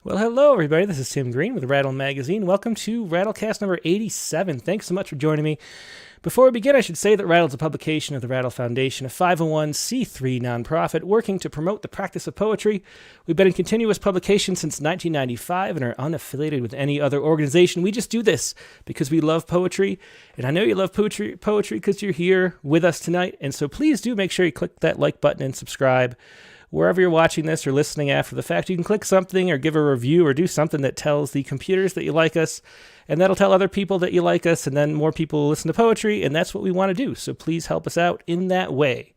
Well, hello, everybody. This is Tim Green with Rattle Magazine. Welcome to Rattlecast number 87. Thanks so much for joining me. Before we begin, I should say that Rattle is a publication of the Rattle Foundation, a 501c3 nonprofit working to promote the practice of poetry. We've been in continuous publication since 1995 and are unaffiliated with any other organization. We just do this because we love poetry, and I know you love poetry because you're here with us tonight, and so please do make sure you click that like button and subscribe. Wherever you're watching this or listening after the fact, you can click something or give a review or do something that tells the computers that you like us, and that'll tell other people that you like us, and then more people will listen to poetry, and that's what we want to do. So please help us out in that way.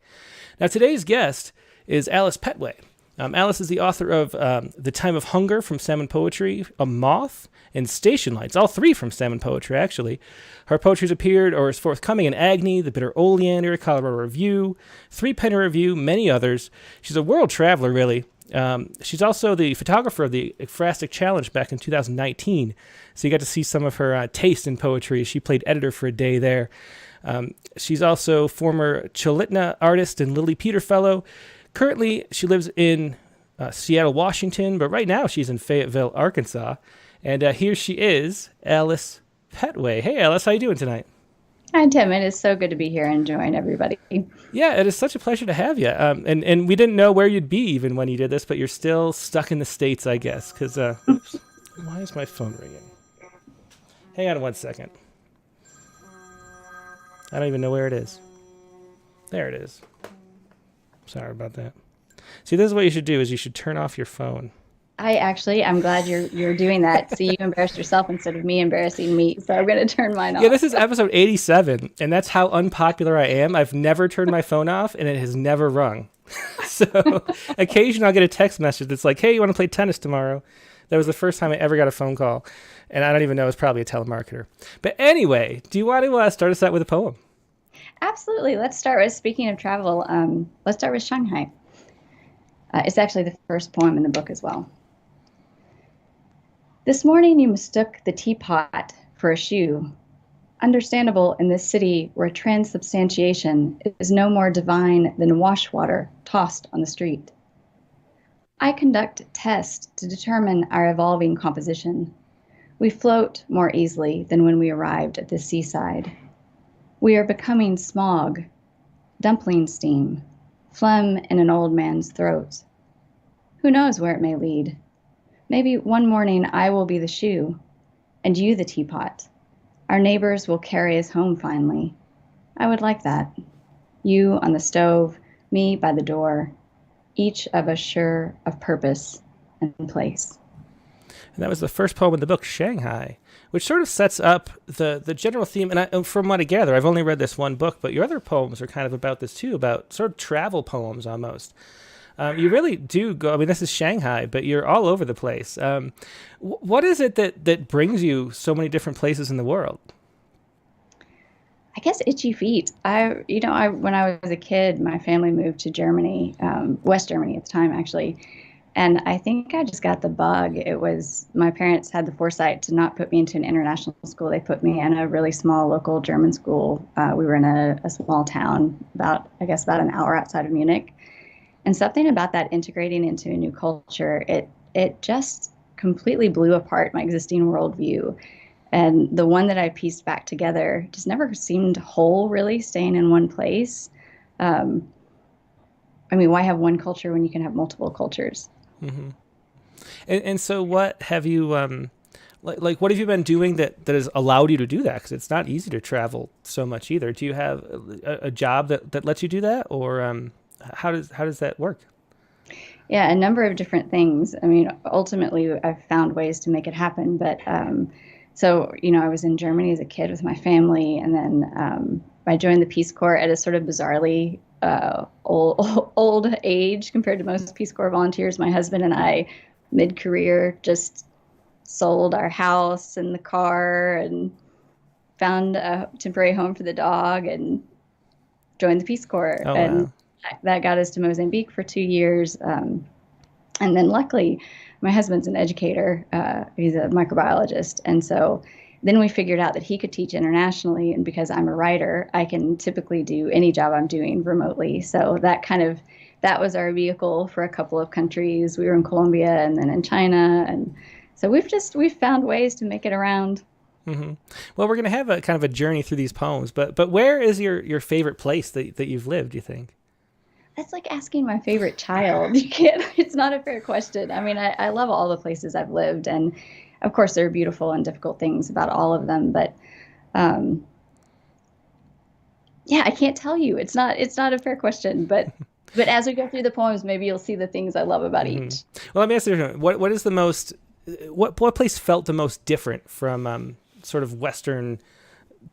Now, today's guest is Alice Pettway. Alice is the author of The Time of Hunger from Salmon Poetry, A Moth, and Station Lights, all three from Salmon Poetry, actually. Her poetry's appeared or is forthcoming in AGNI, The Bitter Oleander, Colorado Review, Threepenny Review, many others. She's a world traveler, really. She's also the photographer of the Ekphrastic Challenge back in 2019, so you got to see some of her taste in poetry. She played editor for a day there. She's also former Chiletna Artist and Lily Peter Fellow. Currently, she lives in Seattle, Washington, but right now she's in Fayetteville, Arkansas. And here she is, Alice Pettway. Hey, Alice, how you doing tonight? Hi, Tim. It is so good to be here and join everybody. Yeah, it is such a pleasure to have you. And we didn't know where you'd be even when you did this, but you're still stuck in the States, I guess. Because, oops, why is my phone ringing? Hang on one second. I don't even know where it is. There it is. Sorry about that. See, this is what you should do, is you should turn off your phone. I'm glad you're doing that. See, you embarrassed yourself instead of me embarrassing me. So I'm going to turn mine off. Yeah, this is episode 87, and that's how unpopular I am. I've never turned my phone off, and it has never rung. So occasionally I'll get a text message that's like, hey, you want to play tennis tomorrow? That was the first time I ever got a phone call, and I don't even know, it's probably a telemarketer. But anyway, do you want to start us out with a poem? Absolutely. Let's start with, speaking of travel, let's start with Shanghai. It's actually the first poem in the book as well. This morning you mistook the teapot for a shoe. Understandable in this city where transubstantiation is no more divine than wash water tossed on the street. I conduct tests to determine our evolving composition. We float more easily than when we arrived at the seaside. We are becoming smog, dumpling steam, phlegm in an old man's throat. Who knows where it may lead? Maybe one morning I will be the shoe, and you the teapot. Our neighbors will carry us home finally. I would like that. You on the stove, me by the door, each of us sure of purpose and place. And that was the first poem in the book, Shanghai, which sort of sets up the general theme. And from what I gather, I've only read this one book, but your other poems are kind of about this too, about sort of travel poems almost. You really do go, I mean, this is Shanghai, but you're all over the place. What is it that brings you so many different places in the world? I guess itchy feet. When I was a kid, my family moved to Germany, West Germany at the time, actually. And I think I just got the bug. It was, my parents had the foresight to not put me into an international school. They put me in a really small local German school. We were in a small town, about an hour outside of Munich. And something about that integrating into a new culture, it just completely blew apart my existing worldview. And the one that I pieced back together just never seemed whole, really, staying in one place. Why have one culture when you can have multiple cultures? Mm-hmm. And so what have you, what have you been doing that has allowed you to do that? Because it's not easy to travel so much either. Do you have a job that lets you do that? Or how does that work? Yeah, a number of different things. I mean, ultimately, I've found ways to make it happen. But I was in Germany as a kid with my family, and then I joined the Peace Corps at a sort of bizarrely old age compared to most Peace Corps volunteers. My husband and I, mid-career, just sold our house and the car and found a temporary home for the dog and joined the Peace Corps. Oh, and wow. That got us to Mozambique for 2 years. And then luckily, my husband's an educator. He's a microbiologist. And so then we figured out that he could teach internationally. And because I'm a writer, I can typically do any job I'm doing remotely. So that that was our vehicle for a couple of countries. We were in Colombia and then in China, and so we've found ways to make it around. Mm-hmm. Well, we're going to have a kind of a journey through these poems, but where is your favorite place that you've lived, do you think? That's like asking my favorite child. You can't, it's not a fair question. I mean, I love all the places I've lived, and of course there are beautiful and difficult things about all of them, but um, yeah, I can't tell you. It's not a fair question, but as we go through the poems, maybe you'll see the things I love about Mm-hmm. each. Well, let me ask you, what is the most, what place felt the most different from sort of Western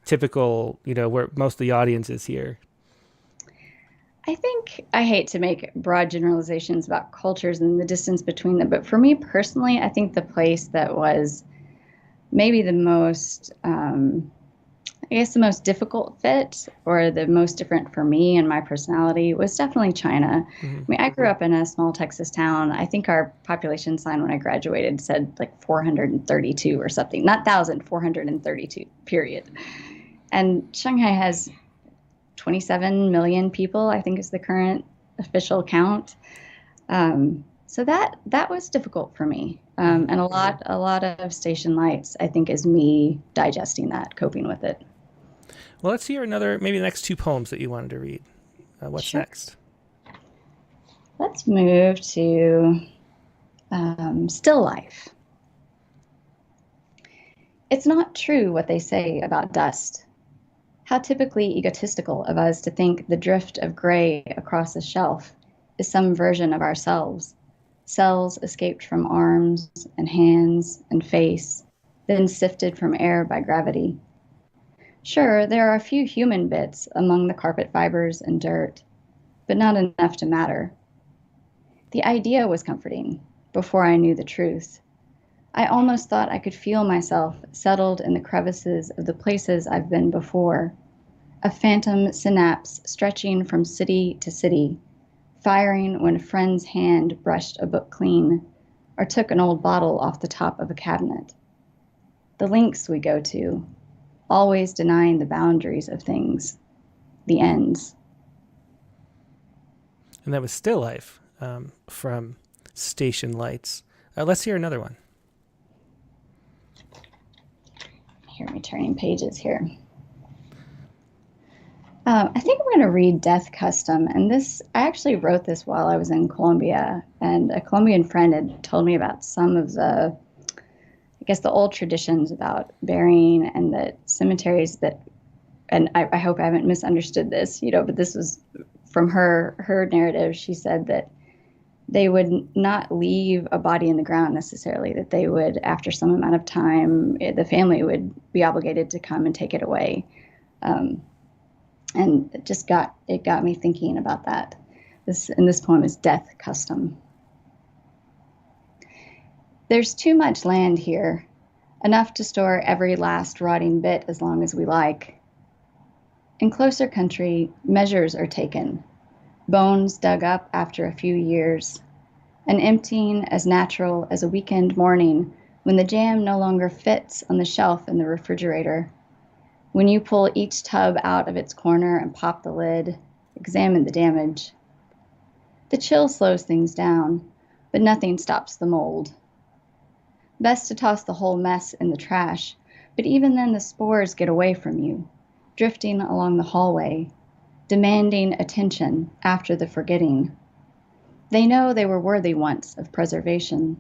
typical, where most of the audience is here? I think I hate to make broad generalizations about cultures and the distance between them, but for me personally, I think the place that was maybe the most, I guess, the most difficult fit or the most different for me and my personality was definitely China. Mm-hmm. I mean, I grew up in a small Texas town. I think our population sign when I graduated said like 432 or something, not 1,000, 432, period. And Shanghai has 27 million people, I think is the current official count. So that was difficult for me. And a lot of station lights, I think, is me digesting that, coping with it. Well, let's hear maybe the next two poems that you wanted to read. What's Sure. next? Let's move to Still Life. It's not true what they say about dust. How typically egotistical of us to think the drift of gray across a shelf is some version of ourselves, cells escaped from arms and hands and face, then sifted from air by gravity. Sure, there are a few human bits among the carpet fibers and dirt, but not enough to matter. The idea was comforting before I knew the truth. I almost thought I could feel myself settled in the crevices of the places I've been before, a phantom synapse stretching from city to city, firing when a friend's hand brushed a book clean or took an old bottle off the top of a cabinet. The links we go to, always denying the boundaries of things, the ends. And that was Still Life from Station Lights. Let's hear another one. Hear me turning pages here. I think we're going to read Death Custom. And this, I actually wrote this while I was in Colombia. And a Colombian friend had told me about some of the, I guess, the old traditions about burying and the cemeteries that, and I hope I haven't misunderstood this, but this was from her narrative. She said that they would not leave a body in the ground necessarily, that they would, after some amount of time, the family would be obligated to come and take it away. And it got me thinking about that. This poem is Death Custom. There's too much land here, enough to store every last rotting bit as long as we like. In closer country, measures are taken, bones dug up after a few years, an emptying as natural as a weekend morning when the jam no longer fits on the shelf in the refrigerator. When you pull each tub out of its corner and pop the lid, examine the damage. The chill slows things down, but nothing stops the mold. Best to toss the whole mess in the trash, but even then the spores get away from you, drifting along the hallway, demanding attention after the forgetting. They know they were worthy once of preservation.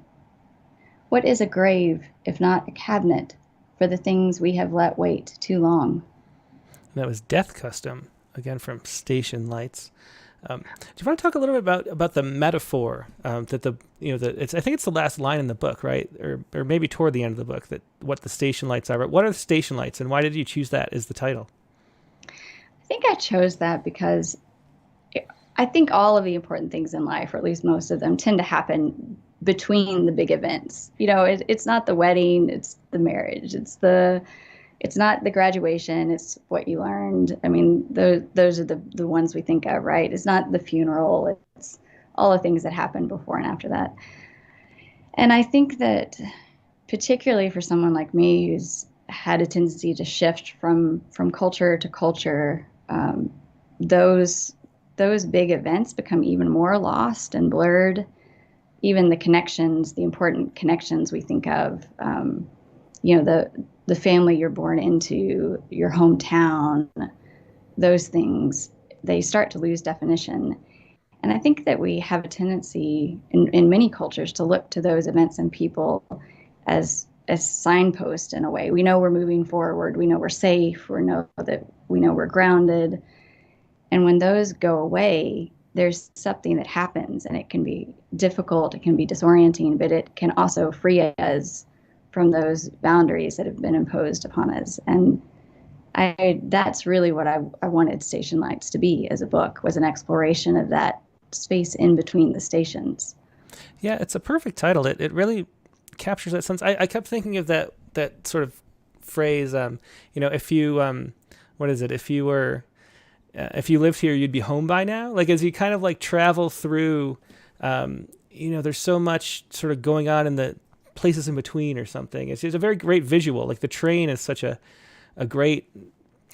What is a grave if not a cabinet for the things we have let wait too long? And that was Death Custom, again from Station Lights. Do you want to talk a little bit about the metaphor that I think it's the last line in the book, right? Or maybe toward the end of the book, that what the station lights are. But what are the station lights, and why did you choose that as the title? I think I chose that because I think all of the important things in life, or at least most of them, tend to happen between the big events. It's not the wedding, it's the marriage, it's not the graduation, it's what you learned. I mean, those are the ones we think of, right? It's not the funeral, it's all the things that happen before and after that. And I think that particularly for someone like me who's had a tendency to shift from culture to culture, those those big events become even more lost and blurred. Even the connections, the important connections we think of, the family you're born into, your hometown, those things, they start to lose definition. And I think that we have a tendency in many cultures to look to those events and people as signposts in a way. We know we're moving forward. We know we're safe. We know we're grounded. And when those go away, there's something that happens, and it can be difficult. It can be disorienting, but it can also free us from those boundaries that have been imposed upon us. And that's really what I wanted Station Lights to be as a book, was an exploration of that space in between the stations. Yeah, it's a perfect title. It really captures that sense. I kept thinking of that sort of phrase, if you, what is it? If you lived here, you'd be home by now. Like, as you kind of like travel through, there's so much sort of going on in the places in between or something. It's a very great visual. Like, the train is such a great,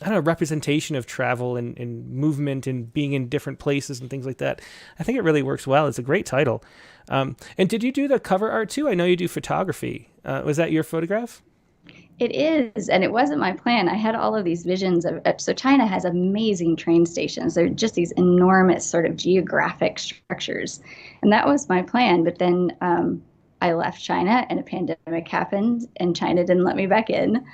representation of travel and movement and being in different places and things like that. I think it really works well. It's a great title. And did you do the cover art too? I know you do photography. Was that your photograph? It is, and it wasn't my plan. I had all of these visions of, so China has amazing train stations. They're just these enormous sort of geographic structures. And that was my plan. But then I left China and a pandemic happened and China didn't let me back in.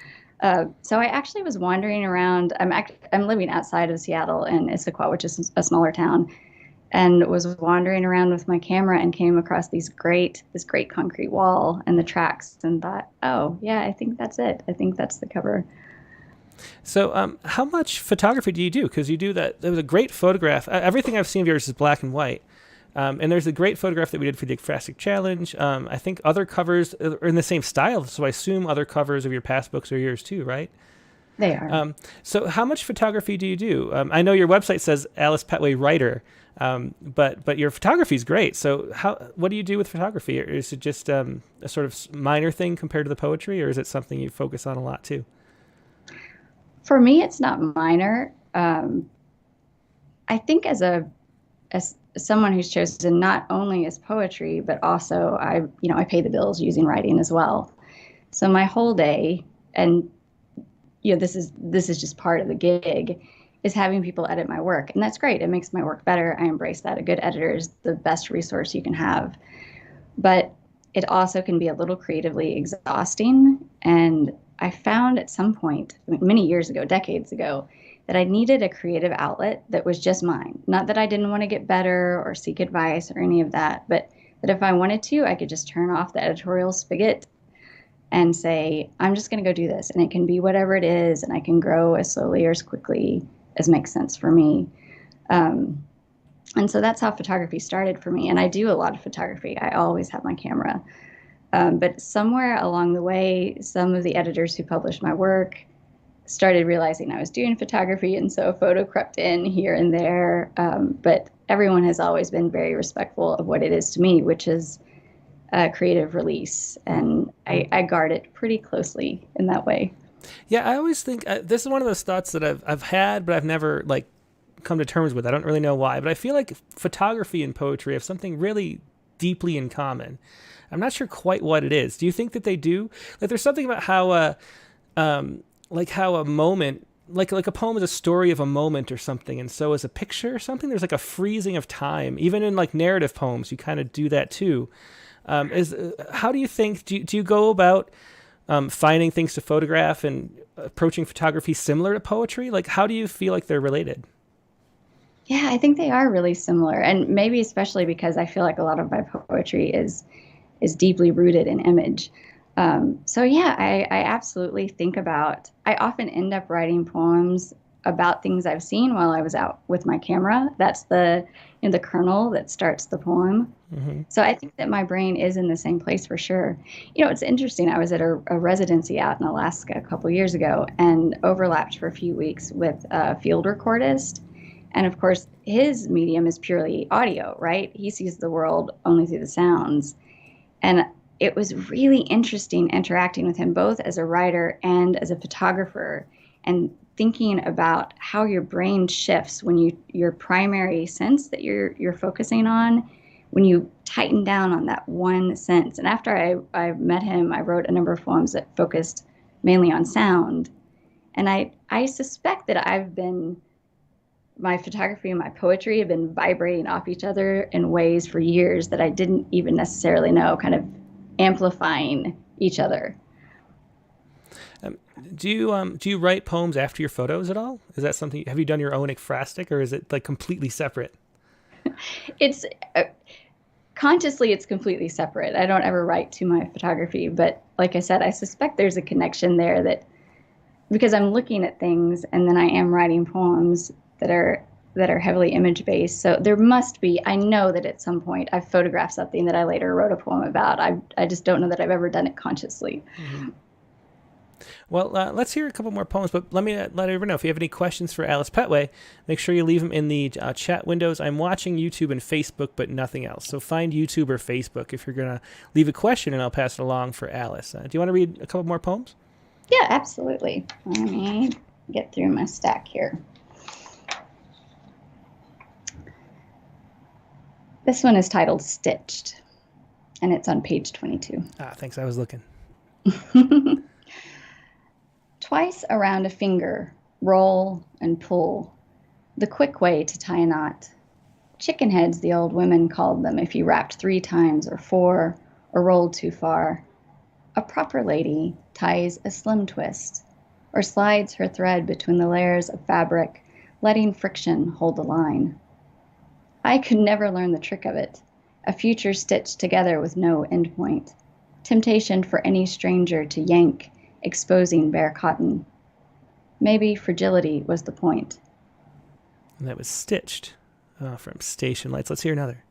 So I actually was wandering around. I'm living outside of Seattle in Issaquah, which is a smaller town, and was wandering around with my camera and came across this great concrete wall and the tracks and thought, oh yeah, I think that's it. I think that's the cover. So how much photography do you do? Because you do that. There was a great photograph. Everything I've seen of yours is black and white. And there's a great photograph that we did for the Ekphrastic Challenge. I think other covers are in the same style, so I assume other covers of your past books are yours too, right? They are. So how much photography do you do? I know your website says Alice Pettway Writer, but your photography is great. So what do you do with photography? Or is it just a sort of minor thing compared to the poetry, or is it something you focus on a lot too? For me, it's not minor. I think as someone who's chosen not only as poetry, but also I pay the bills using writing as well. So my whole day, and this is just part of the gig, is having people edit my work. And that's great. It makes my work better. I embrace that. A good editor is the best resource you can have. But it also can be a little creatively exhausting. And I found at some point, many years ago, decades ago, that I needed a creative outlet that was just mine. Not that I didn't want to get better or seek advice or any of that, but that if I wanted to, I could just turn off the editorial spigot and say, I'm just going to go do this. And it can be whatever it is, and I can grow as slowly or as quickly as makes sense for me. And so that's how photography started for me. And I do a lot of photography. I always have my camera. But somewhere along the way, some of the editors who published my work started realizing I was doing photography, and so a photo crept in here and there. But everyone has always been very respectful of what it is to me, which is a creative release. And I guard it pretty closely in that way. Yeah, I always think this is one of those thoughts that I've had, but I've never come to terms with. I don't really know why, but I feel like photography and poetry have something really deeply in common. I'm not sure quite what it is. Do you think that they do? Like, there's something about how how a moment, like a poem is a story of a moment or something, and so is a picture or something. There's like a freezing of time. Even in like narrative poems, you kind of do that too. How do you think? Do you go about finding things to photograph and approaching photography similar to poetry? Like, how do you feel like they're related? Yeah, I think they are really similar, and maybe especially because I feel like a lot of my poetry is deeply rooted in image. So yeah, I absolutely think about. I often end up writing poems about things I've seen while I was out with my camera. That's the kernel that starts the poem. Mm-hmm. So I think that my brain is in the same place for sure. It's interesting. I was at a residency out in Alaska a couple years ago and overlapped for a few weeks with a field recordist. And of course, his medium is purely audio, right? He sees the world only through the sounds. And it was really interesting interacting with him both as a writer and as a photographer. And thinking about how your brain shifts when your primary sense that you're focusing on, when you tighten down on that one sense. And after I met him, I wrote a number of poems that focused mainly on sound. And I suspect that my photography and my poetry have been vibrating off each other in ways for years that I didn't even necessarily know, kind of amplifying each other. Do you write poems after your photos at all? Is that something? Have you done your own ekphrastic, or is it like completely separate? It's consciously, it's completely separate. I don't ever write to my photography, but like I said, I suspect there's a connection there, that because I'm looking at things and then I am writing poems that are heavily image based. So there must be, I know that at some point I've photographed something that I later wrote a poem about. I just don't know that I've ever done it consciously. Mm-hmm. Well, let's hear a couple more poems, but let me let everyone know if you have any questions for Alice Pettway, make sure you leave them in the chat windows. I'm watching YouTube and Facebook, but nothing else. So find YouTube or Facebook if you're going to leave a question, and I'll pass it along for Alice. Do you want to read a couple more poems? Yeah, absolutely. Let me get through my stack here. This one is titled Stitched, and it's on page 22. Thanks. I was looking. Twice around a finger, roll and pull, the quick way to tie a knot. Chicken heads, the old women called them if you wrapped 3 times or 4 or rolled too far. A proper lady ties a slim twist or slides her thread between the layers of fabric, letting friction hold the line. I could never learn the trick of it, a future stitched together with no endpoint. Temptation for any stranger to yank, exposing bare cotton. Maybe fragility was the point. And that was Stitched from Station Lights. Let's hear another.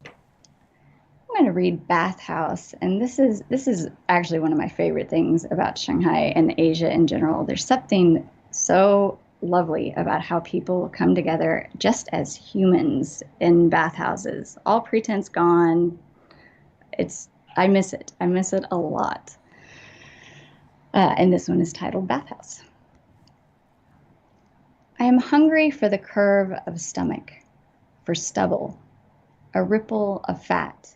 I'm going to read Bathhouse, and this is actually one of my favorite things about Shanghai and Asia in general. There's something so lovely about how people come together just as humans in bathhouses. All pretense gone. I miss it. I miss it a lot. And this one is titled Bathhouse. I am hungry for the curve of stomach, for stubble, a ripple of fat.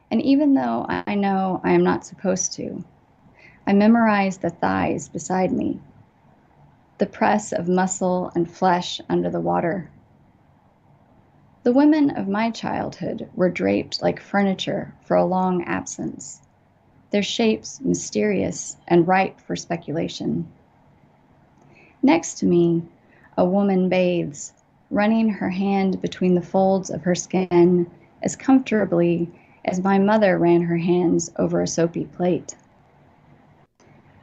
And even though I know I am not supposed to, I memorize the thighs beside me, the press of muscle and flesh under the water. The women of my childhood were draped like furniture for a long absence, their shapes mysterious and ripe for speculation. Next to me, a woman bathes, running her hand between the folds of her skin as comfortably as my mother ran her hands over a soapy plate.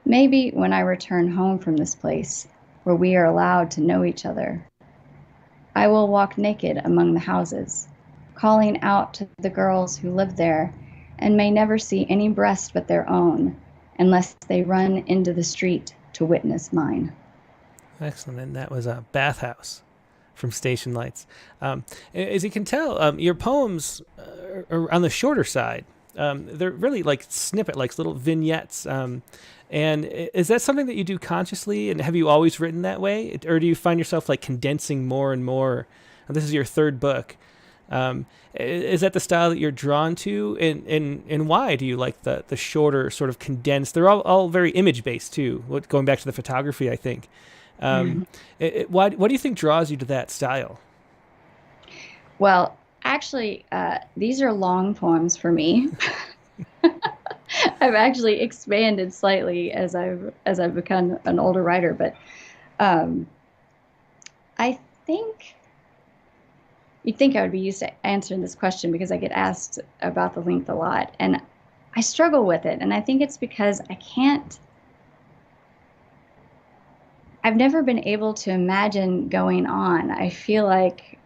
Maybe when I return home from this place, where we are allowed to know each other, I will walk naked among the houses, calling out to the girls who live there and may never see any breast but their own, unless they run into the street to witness mine. Excellent. And that was a Bathhouse from Station Lights. As you can tell, your poems are on the shorter side. They're really like snippet, like little vignettes. And is that something that you do consciously? And have you always written that way? Or do you find yourself like condensing more and more? This is your 3rd book. Is that the style that you're drawn to? And why do you like the shorter sort of condensed? They're all very image based too. Going back to the photography, I think. What do you think draws you to that style? Well, actually, these are long poems for me. I've actually expanded slightly as I've become an older writer, but I think you'd think I would be used to answering this question because I get asked about the length a lot, and I struggle with it, and I think it's because I've never been able to imagine going on. I feel like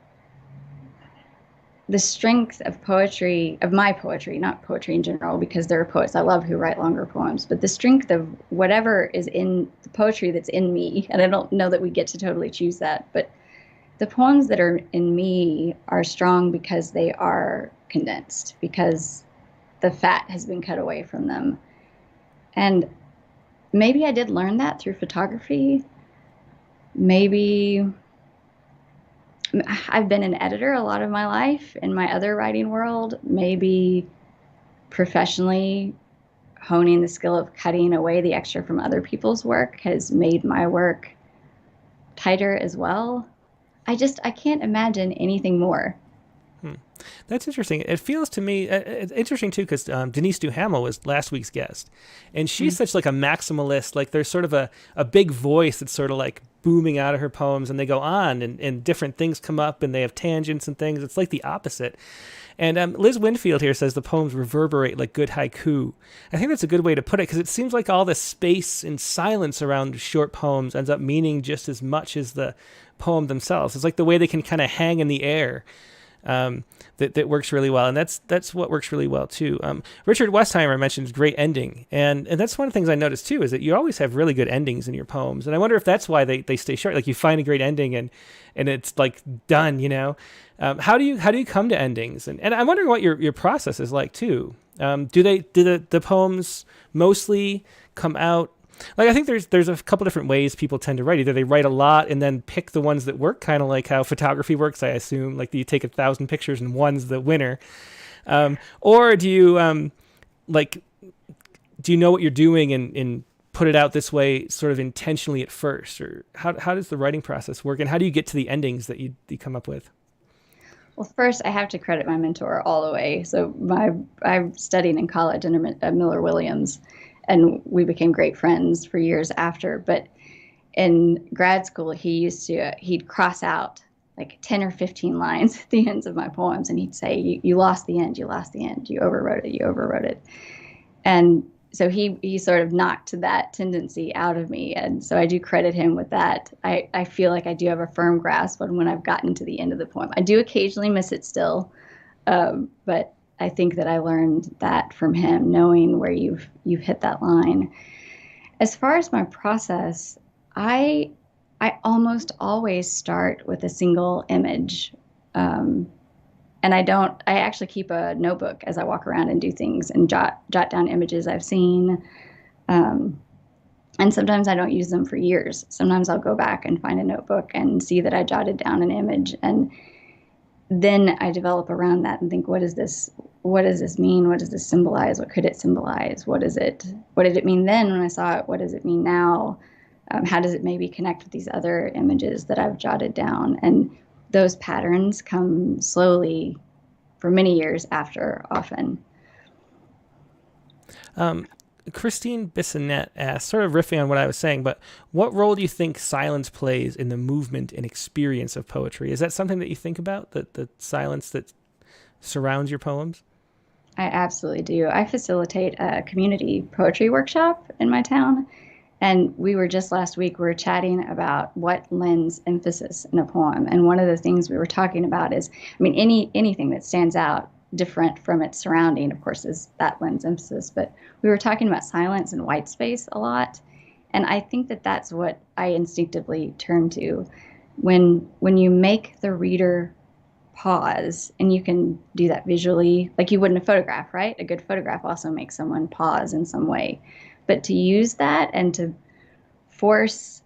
the strength of poetry, of my poetry, not poetry in general, because there are poets I love who write longer poems, but the strength of whatever is in the poetry that's in me, and I don't know that we get to totally choose that, but the poems that are in me are strong because they are condensed, because the fat has been cut away from them. And maybe I did learn that through photography. Maybe I've been an editor a lot of my life in my other writing world. Maybe professionally honing the skill of cutting away the extra from other people's work has made my work tighter as well. I can't imagine anything more. That's interesting. It feels to me it's interesting too, because Denise Duhamel was last week's guest, and she's such like a maximalist. Like there's sort of a big voice that's sort of like booming out of her poems, and they go on, and different things come up, and they have tangents and things. It's like the opposite. And Liz Winfield here says the poems reverberate like good haiku. I think that's a good way to put it, because it seems like all the space and silence around short poems ends up meaning just as much as the poem themselves. It's like the way they can kind of hang in the air. That works really well, and that's what works really well too. Richard Westheimer mentions great ending, and that's one of the things I noticed too, is that you always have really good endings in your poems, and I wonder if that's why they stay short. Like you find a great ending and it's like done, you know. How do you come to endings? And I'm wondering what your process is like too. Do the poems mostly come out? Like I think there's a couple different ways people tend to write. Either they write a lot and then pick the ones that work, kind of like how photography works, I assume. Like you take 1,000 pictures and one's the winner. Or do you do you know what you're doing and put it out this way sort of intentionally at first? Or how does the writing process work, and how do you get to the endings that you come up with? Well, first I have to credit my mentor all the way. So I studied in college under Miller Williams, and we became great friends for years after. But in grad school, he'd cross out like 10 or 15 lines at the ends of my poems, and he'd say, you lost the end, you lost the end, you overwrote it. And so he sort of knocked that tendency out of me. And so I do credit him with that. I feel like I do have a firm grasp on when I've gotten to the end of the poem. I do occasionally miss it still, but I think that I learned that from him, knowing where you've hit that line. As far as my process, I almost always start with a single image. And I actually keep a notebook as I walk around and do things and jot down images I've seen. And sometimes I don't use them for years. Sometimes I'll go back and find a notebook and see that I jotted down an image, and then I develop around that and think, what does this mean? What does this symbolize? What could it symbolize? What did it mean then when I saw it? What does it mean now? How does it maybe connect with these other images that I've jotted down? And those patterns come slowly for many years after, often. Christine Bissonette asked, sort of riffing on what I was saying, but what role do you think silence plays in the movement and experience of poetry? Is that something that you think about, the silence that surrounds your poems? I absolutely do. I facilitate a community poetry workshop in my town. And we were just last week, we were chatting about what lends emphasis in a poem. And one of the things we were talking about is, anything that stands out different from its surrounding, of course, is that lends emphasis. But we were talking about silence and white space a lot. And I think that that's what I instinctively turn to. When you make the reader pause, and you can do that visually, like you would in a photograph, right? A good photograph also makes someone pause in some way. But to use that and to force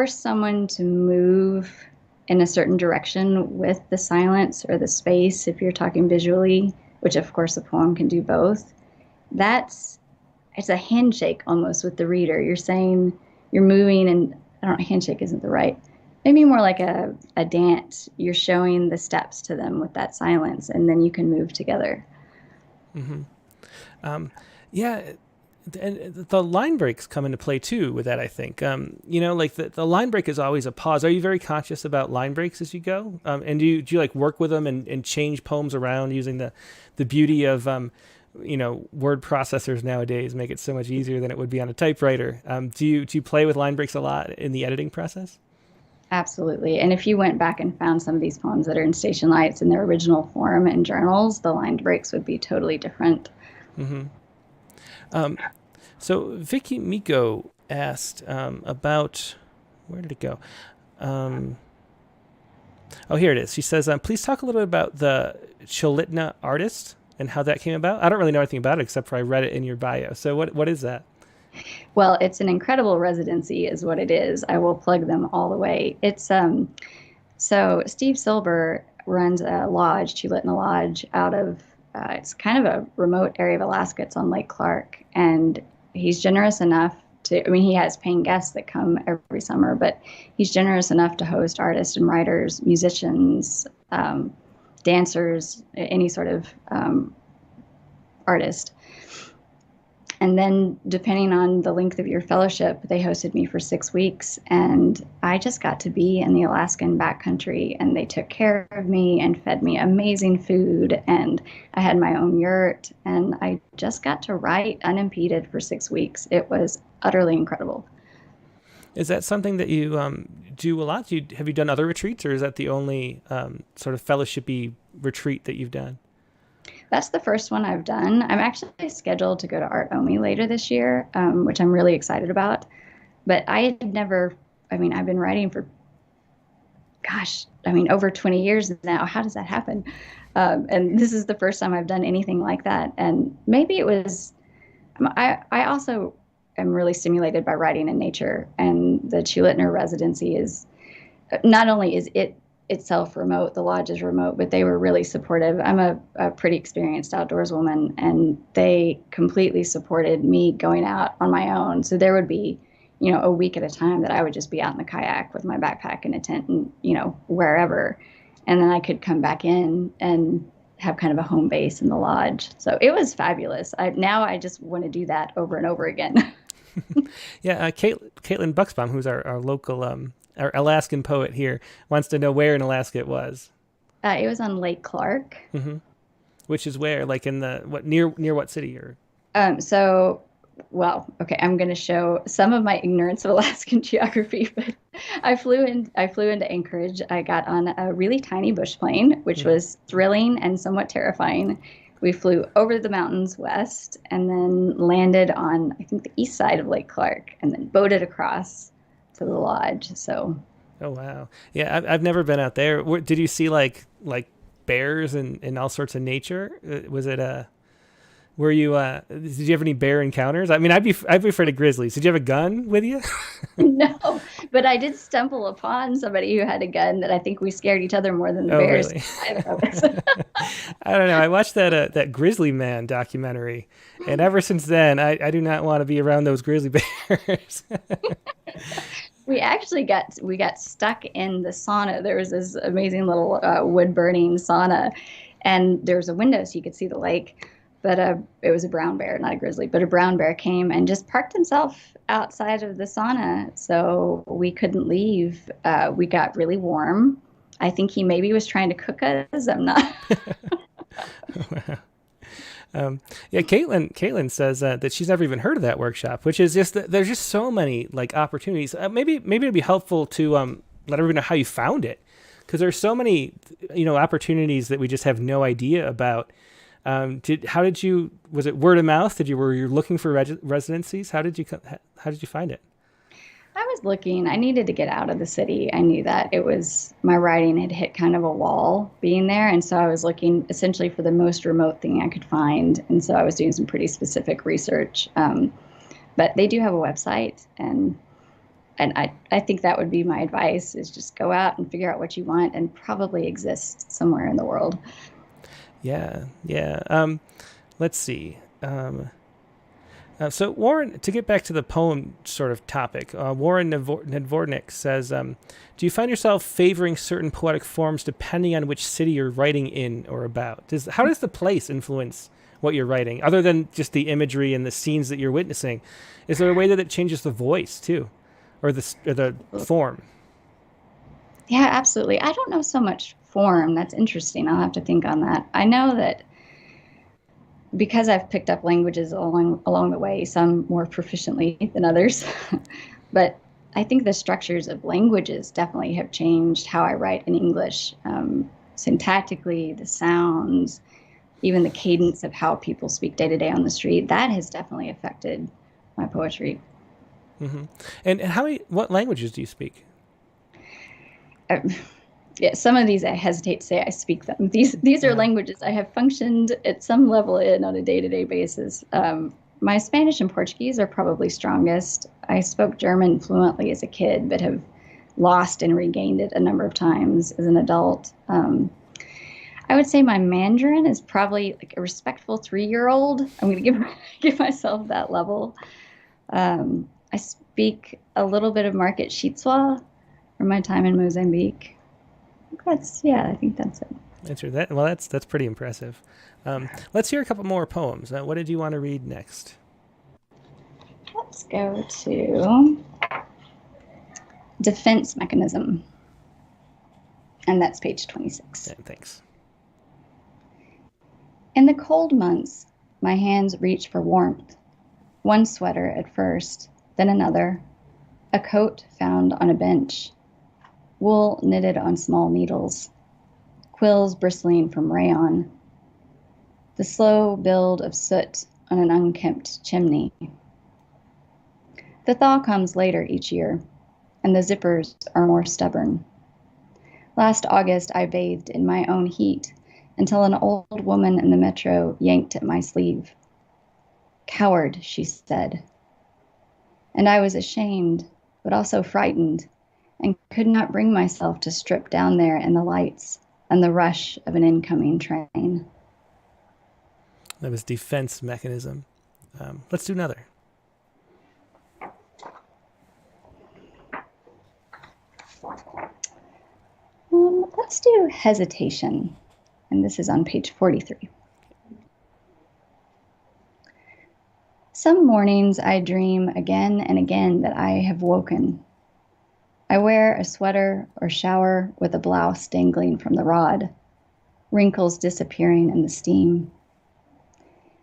someone to move in a certain direction with the silence or the space, if you're talking visually, which of course a poem can do both, it's a handshake almost with the reader. You're saying you're moving, and I don't know, handshake isn't the right, maybe more like a dance. You're showing the steps to them with that silence, and then you can move together. Mm-hmm. Yeah. And the line breaks come into play too with that, I think. Like the line break is always a pause. Are you very conscious about line breaks as you go? And do you like work with them and change poems around using the beauty of, word processors nowadays make it so much easier than it would be on a typewriter. Do you play with line breaks a lot in the editing process? Absolutely. And if you went back and found some of these poems that are in Station Lights in their original form in journals, the line breaks would be totally different. Mm-hmm. So Vicky Miko asked about, where did it go? Here it is. She says, please talk a little bit about the Chilitna Artist. and how that came about? I don't really know anything about it except for I read it in your bio. So what is that? Well, it's an incredible residency, is what it is. I will plug them all the way. It's so Steve Silber runs a lodge, Chulitna Lodge, out of it's kind of a remote area of Alaska. It's on Lake Clark, and he's generous enough to. I mean, he has paying guests that come every summer, but he's generous enough to host artists and writers, musicians, dancers, any sort of artist. And then, depending on the length of your fellowship, they hosted me for 6 weeks. And I just got to be in the Alaskan backcountry, and they took care of me and fed me amazing food. And I had my own yurt, and I just got to write unimpeded for 6 weeks. It was utterly incredible. Is that something that you do a lot? Have you done other retreats, or is that the only sort of fellowship-y retreat that you've done? That's the first one I've done. I'm actually scheduled to go to Art Omi later this year, which I'm really excited about. But I had never, I've been writing for, over 20 years now. How does that happen? And this is the first time I've done anything like that. And maybe it was, I also am really stimulated by writing in nature. And the Chulitna residency is, not only is it itself remote, the lodge is remote, but they were really supportive. I'm a pretty experienced outdoors woman, and they completely supported me going out on my own. So there would be, a week at a time that I would just be out in the kayak with my backpack and a tent and, wherever. And then I could come back in and have kind of a home base in the lodge. So it was fabulous. Now I just want to do that over and over again. Yeah. Caitlin Buxbaum, who's our local, our Alaskan poet here, wants to know where in Alaska it was. It was on Lake Clark. Mm-hmm. Which is where, like near what city? Or I'm going to show some of my ignorance of Alaskan geography, but I flew into Anchorage. I got on a really tiny bush plane, which was thrilling and somewhat terrifying. We flew over the mountains west and then landed on, I think, the east side of Lake Clark, and then boated across to the lodge. So, oh wow, yeah, I've never been out there. Did you see like bears and all sorts of nature? Was it were you did you have any bear encounters? I mean, I'd be afraid of grizzlies. Did you have a gun with you? No, but I did stumble upon somebody who had a gun that I think we scared each other more than the bears. Really? I don't know. I watched that Grizzly Man documentary, and ever since then, I do not want to be around those grizzly bears. We actually got stuck in the sauna. There was this amazing little wood burning sauna, and there was a window so you could see the lake. But it was a brown bear, not a grizzly, but a brown bear came and just parked himself outside of the sauna. So we couldn't leave. We got really warm. I think he maybe was trying to cook us. I'm not. Wow. Yeah, Caitlin says that she's never even heard of that workshop, which is just there's just so many like opportunities. Maybe it'd be helpful to let everyone know how you found it, because there's so many opportunities that we just have no idea about. Was it word of mouth? Were you looking for residencies? How did you find it? I was looking. I needed to get out of the city. I knew that my writing had hit kind of a wall being there. And so I was looking essentially for the most remote thing I could find. And so I was doing some pretty specific research. But they do have a website, and I think that would be my advice, is just go out and figure out what you want, and probably exist somewhere in the world. Yeah. Let's see. So Warren, to get back to the poem sort of topic, Warren Nedvornik says, do you find yourself favoring certain poetic forms depending on which city you're writing in or about? How does the place influence what you're writing, other than just the imagery and the scenes that you're witnessing? Is there a way that it changes the voice too, or the form? Yeah, absolutely. I don't know so much form. That's interesting. I'll have to think on that. I know that because I've picked up languages along the way, some more proficiently than others, but I think the structures of languages definitely have changed how I write in English. Syntactically, the sounds, even the cadence of how people speak day to day on the street, that has definitely affected my poetry. Mm-hmm. And what languages do you speak? Yeah, some of these I hesitate to say I speak them. These are languages I have functioned at some level in on a day-to-day basis. My Spanish and Portuguese are probably strongest. I spoke German fluently as a kid, but have lost and regained it a number of times as an adult. I would say my Mandarin is probably like a respectful 3-year-old. I'm going to give myself that level. I speak a little bit of Market Shitswa from my time in Mozambique. I think that's it. Answer that. Well, that's pretty impressive. Let's hear a couple more poems. What did you want to read next? Let's go to Defense Mechanism. And that's page 26. Yeah, thanks. In the cold months, my hands reach for warmth. One sweater at first, then another. A coat found on a bench. Wool knitted on small needles. Quills bristling from rayon. The slow build of soot on an unkempt chimney. The thaw comes later each year, and the zippers are more stubborn. Last August, I bathed in my own heat until an old woman in the metro yanked at my sleeve. Coward, she said. And I was ashamed, but also frightened, and could not bring myself to strip down there in the lights and the rush of an incoming train. That was Defense Mechanism. Let's do another. Let's do Hesitation, and this is on page 43. Some mornings I dream again and again that I have woken. I wear a sweater or shower with a blouse dangling from the rod, wrinkles disappearing in the steam.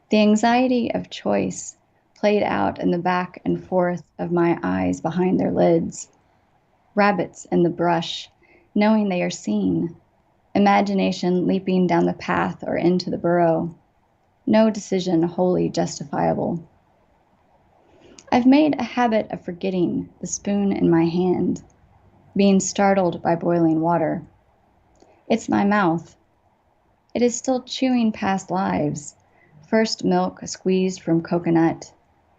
The anxiety of choice played out in the back and forth of my eyes behind their lids. Rabbits in the brush, knowing they are seen. Imagination leaping down the path or into the burrow. No decision wholly justifiable. I've made a habit of forgetting the spoon in my hand, being startled by boiling water. It's my mouth. It is still chewing past lives. First milk squeezed from coconut,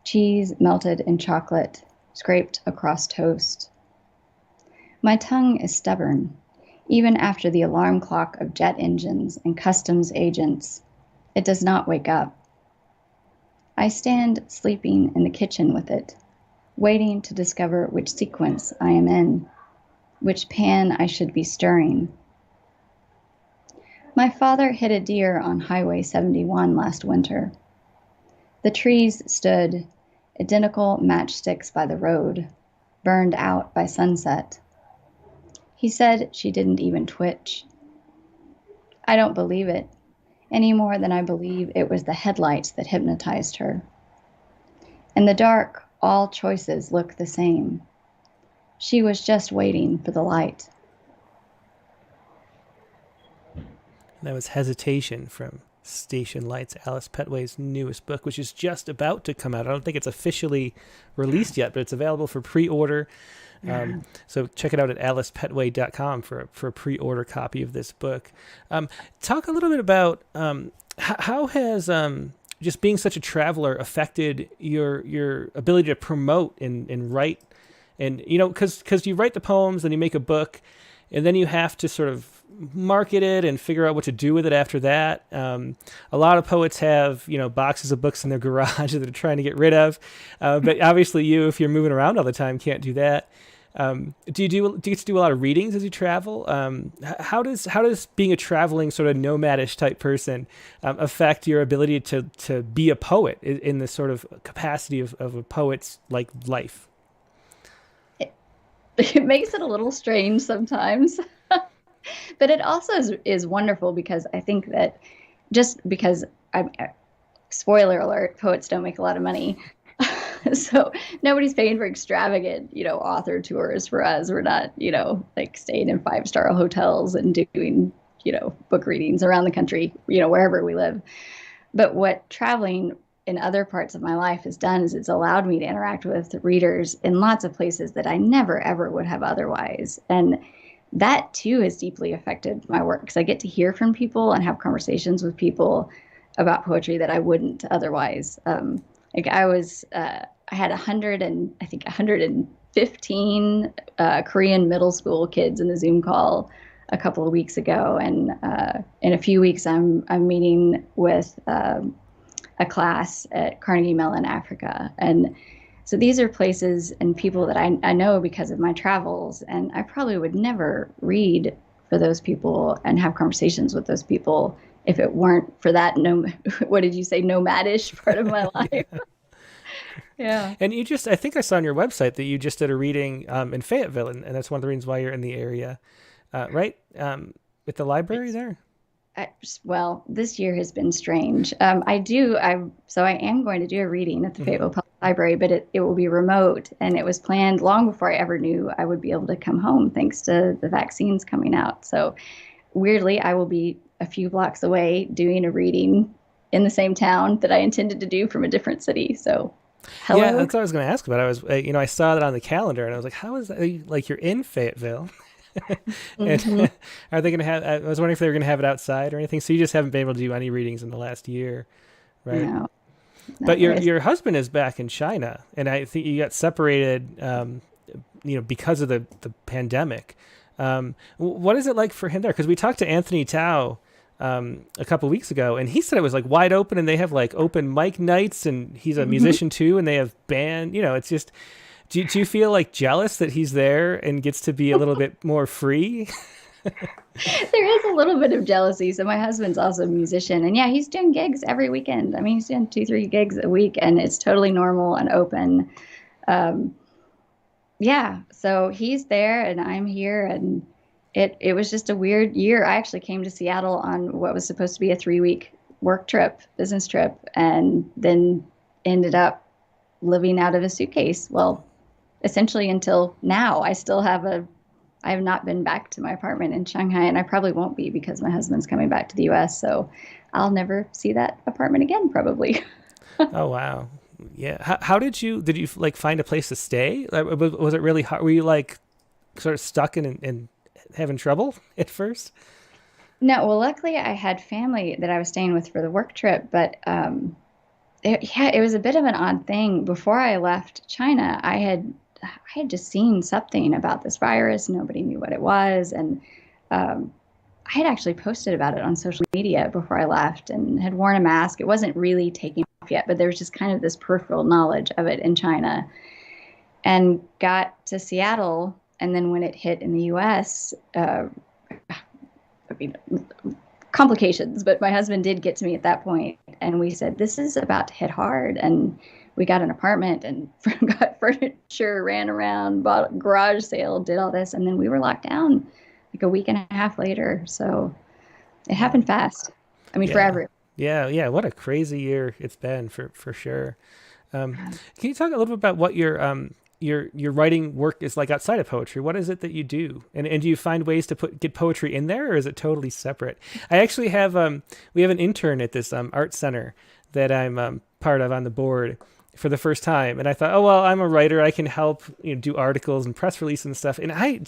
cheese melted in chocolate, scraped across toast. My tongue is stubborn, even after the alarm clock of jet engines and customs agents. It does not wake up. I stand sleeping in the kitchen with it, waiting to discover which sequence I am in, which pan I should be stirring. My father hit a deer on Highway 71 last winter. The trees stood, identical matchsticks by the road, burned out by sunset. He said she didn't even twitch. I don't believe it, any more than I believe it was the headlights that hypnotized her. In the dark, all choices look the same. She was just waiting for the light. That was Hesitation from Station Lights, Alice Pettway's newest book, which is just about to come out. I don't think it's officially released yet, but it's available for pre-order. So check it out at alicepetway.com for a pre-order copy of this book. Talk a little bit about how has just being such a traveler affected your ability to promote and write, and because you write the poems and you make a book, and then you have to sort of market it and figure out what to do with it after that. A lot of poets have, boxes of books in their garage that they're trying to get rid of. But obviously you, if you're moving around all the time, can't do that. Do you get to do a lot of readings as you travel? How does being a traveling sort of nomadish type person affect your ability to be a poet in the sort of capacity of a poet's like life? It makes it a little strange sometimes, but it also is wonderful, because I think that just because spoiler alert, poets don't make a lot of money. So nobody's paying for extravagant, author tours for us. We're not, like staying in 5-star hotels and doing, book readings around the country, wherever we live. But what traveling in other parts of my life has done is it's allowed me to interact with readers in lots of places that I never, ever would have otherwise. And that too has deeply affected my work because I get to hear from people and have conversations with people about poetry that I wouldn't otherwise. Like I had 100 and I think 115 Korean middle school kids in the Zoom call a couple of weeks ago, and in a few weeks I'm meeting with a class at Carnegie Mellon, Africa, and so these are places and people that I know because of my travels, and I probably would never read for those people and have conversations with those people if it weren't for that what did you say, nomadish part of my life. Yeah. Yeah. And I think I saw on your website that you just did a reading in Fayetteville, and that's one of the reasons why you're in the area, right? At the library there? Well, this year has been strange. So I am going to do a reading at the Mm-hmm. Fayetteville Public Library, but it will be remote, and it was planned long before I ever knew I would be able to come home, thanks to the vaccines coming out. So weirdly, I will be a few blocks away doing a reading in the same town that I intended to do from a different city. So, Yeah, hello. that's what I was going to ask about. I was, I saw that on the calendar, and I was like, how is that? Like, you're in Fayetteville, and Hmm. are they going to have? I was wondering if they were going to have it outside or anything. So you just haven't been able to do any readings in the last year, right? No, But no. your husband is back in China, and I think you got separated, because of the pandemic. What is it like for him there? Because we talked to Anthony Tao a couple weeks ago, and he said it was like wide open, and they have like open mic nights, and he's a musician too, and they have band. It's just. Do you feel like jealous that he's there and gets to be a little bit more free? There is a little bit of jealousy. So my husband's also a musician, and yeah, he's doing gigs every weekend. I mean, he's doing 2, 3 gigs a week, and it's totally normal and open. Um, yeah, so he's there, and I'm here, and it was just a weird year. I actually came to Seattle on what was supposed to be a 3-week work trip, business trip, and then ended up living out of a suitcase. Well, essentially until now, I have not been back to my apartment in Shanghai, and I probably won't be because my husband's coming back to the US. So I'll never see that apartment again, probably. Oh wow, yeah. How did you like find a place to stay? Like, was it really hard? Were you like sort of stuck and having trouble at first? No, well, luckily I had family that I was staying with for the work trip, but it was a bit of an odd thing. Before I left China, I had just seen something about this virus. Nobody knew what it was, and um, I had actually posted about it on social media before I left and had worn a mask. It wasn't really taking off yet, but there was just kind of this peripheral knowledge of it in China. And got to Seattle, and then when it hit in the U.S., I mean, complications. But my husband did get to me at that point, and we said, "This is about to hit hard." And we got an apartment and got furniture, ran around, bought a garage sale, did all this, and then we were locked down like a week and a half later. So it happened fast. I mean, Yeah, forever. yeah. What a crazy year it's been for sure. Can you talk a little bit about what your writing work is like outside of poetry? What is it that you do, and do you find ways to get poetry in there, or is it totally separate? I actually have we have an intern at this art center that I'm part of on the board for the first time, and I thought, oh well, I'm a writer, I can help do articles and press release and stuff, and I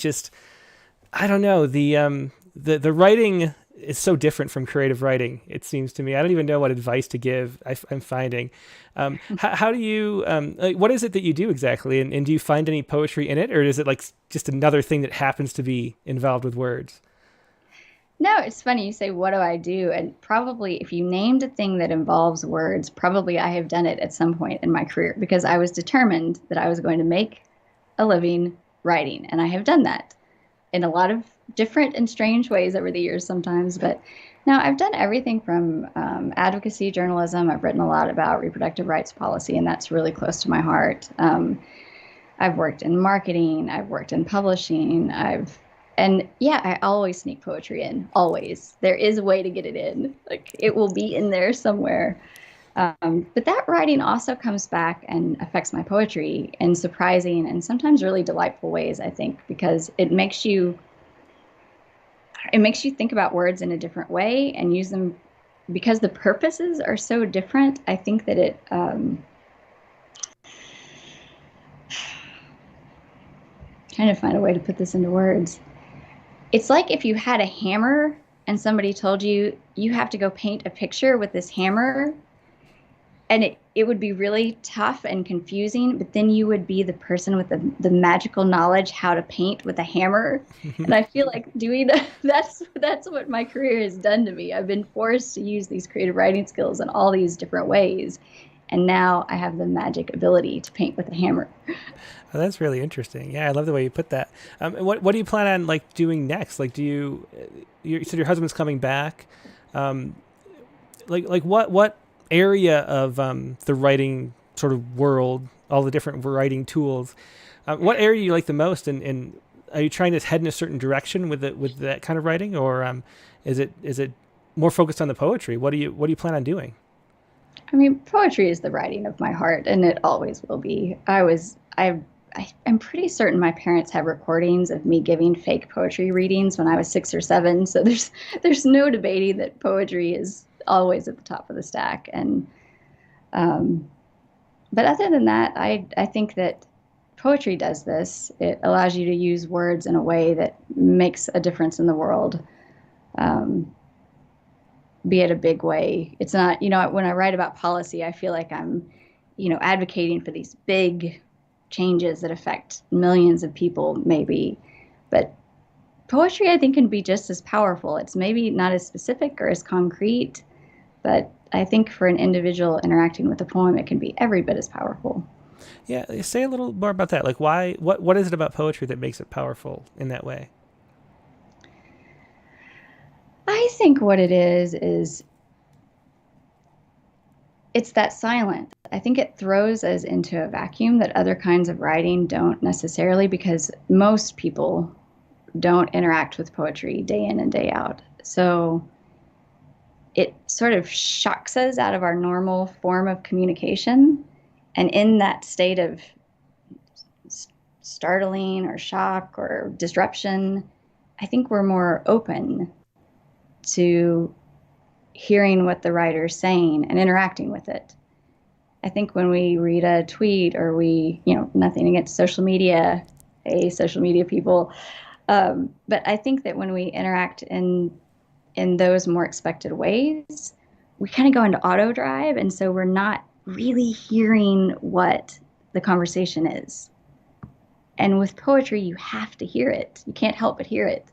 don't know, the writing is so different from creative writing. It seems to me. I don't even know what advice to give. I'm finding. How do you? Like, what is it that you do exactly? And do you find any poetry in it, or is it like just another thing that happens to be involved with words? No, it's funny you say, what do I do? And probably if you named a thing that involves words, probably I have done it at some point in my career because I was determined that I was going to make a living writing. And I have done that in a lot of different and strange ways over the years sometimes. But now I've done everything from advocacy journalism. I've written a lot about reproductive rights policy, and that's really close to my heart. I've worked in marketing, I've worked in publishing, and yeah, I always sneak poetry in. Always. There is a way to get it in. Like it will be in there somewhere. But that writing also comes back and affects my poetry in surprising and sometimes really delightful ways, I think, because it makes you think about words in a different way and use them because the purposes are so different. I think that trying to find a way to put this into words. It's like if you had a hammer and somebody told you you have to go paint a picture with this hammer, and it would be really tough and confusing, but then you would be the person with the magical knowledge how to paint with a hammer. And I feel like doing that, that's what my career has done to me. I've been forced to use these creative writing skills in all these different ways. And now I have the magic ability to paint with a hammer. Oh, that's really interesting. Yeah, I love the way you put that. What do you plan on like doing next? Like, do you said your husband's coming back? Um, like what area of the writing sort of world, all the different writing tools, what area you like the most, and are you trying to head in a certain direction with that kind of writing, or is it more focused on the poetry? What do you plan on doing? I mean, poetry is the writing of my heart, and it always will be. I'm pretty certain my parents have recordings of me giving fake poetry readings when I was 6 or 7. So there's no debating that poetry is always at the top of the stack. And um, but other than that, I think that poetry does this. It allows you to use words in a way that makes a difference in the world. Um, be it a big way. It's not, when I write about policy, I feel like I'm, advocating for these big changes that affect millions of people, maybe. But poetry, I think, can be just as powerful. It's maybe not as specific or as concrete, but I think for an individual interacting with a poem, it can be every bit as powerful. Yeah, say a little more about that. Like, why? What is it about poetry that makes it powerful in that way? I think what it is it's that silence. I think it throws us into a vacuum that other kinds of writing don't necessarily, because most people don't interact with poetry day in and day out. So it sort of shocks us out of our normal form of communication. And in that state of startling or shock or disruption, I think we're more open to hearing what the writer's saying and interacting with it. I think when we read a tweet or nothing against social media people, but I think that when we interact in those more expected ways, we kind of go into auto drive, and so we're not really hearing what the conversation is. And with poetry, you have to hear it. You can't help but hear it.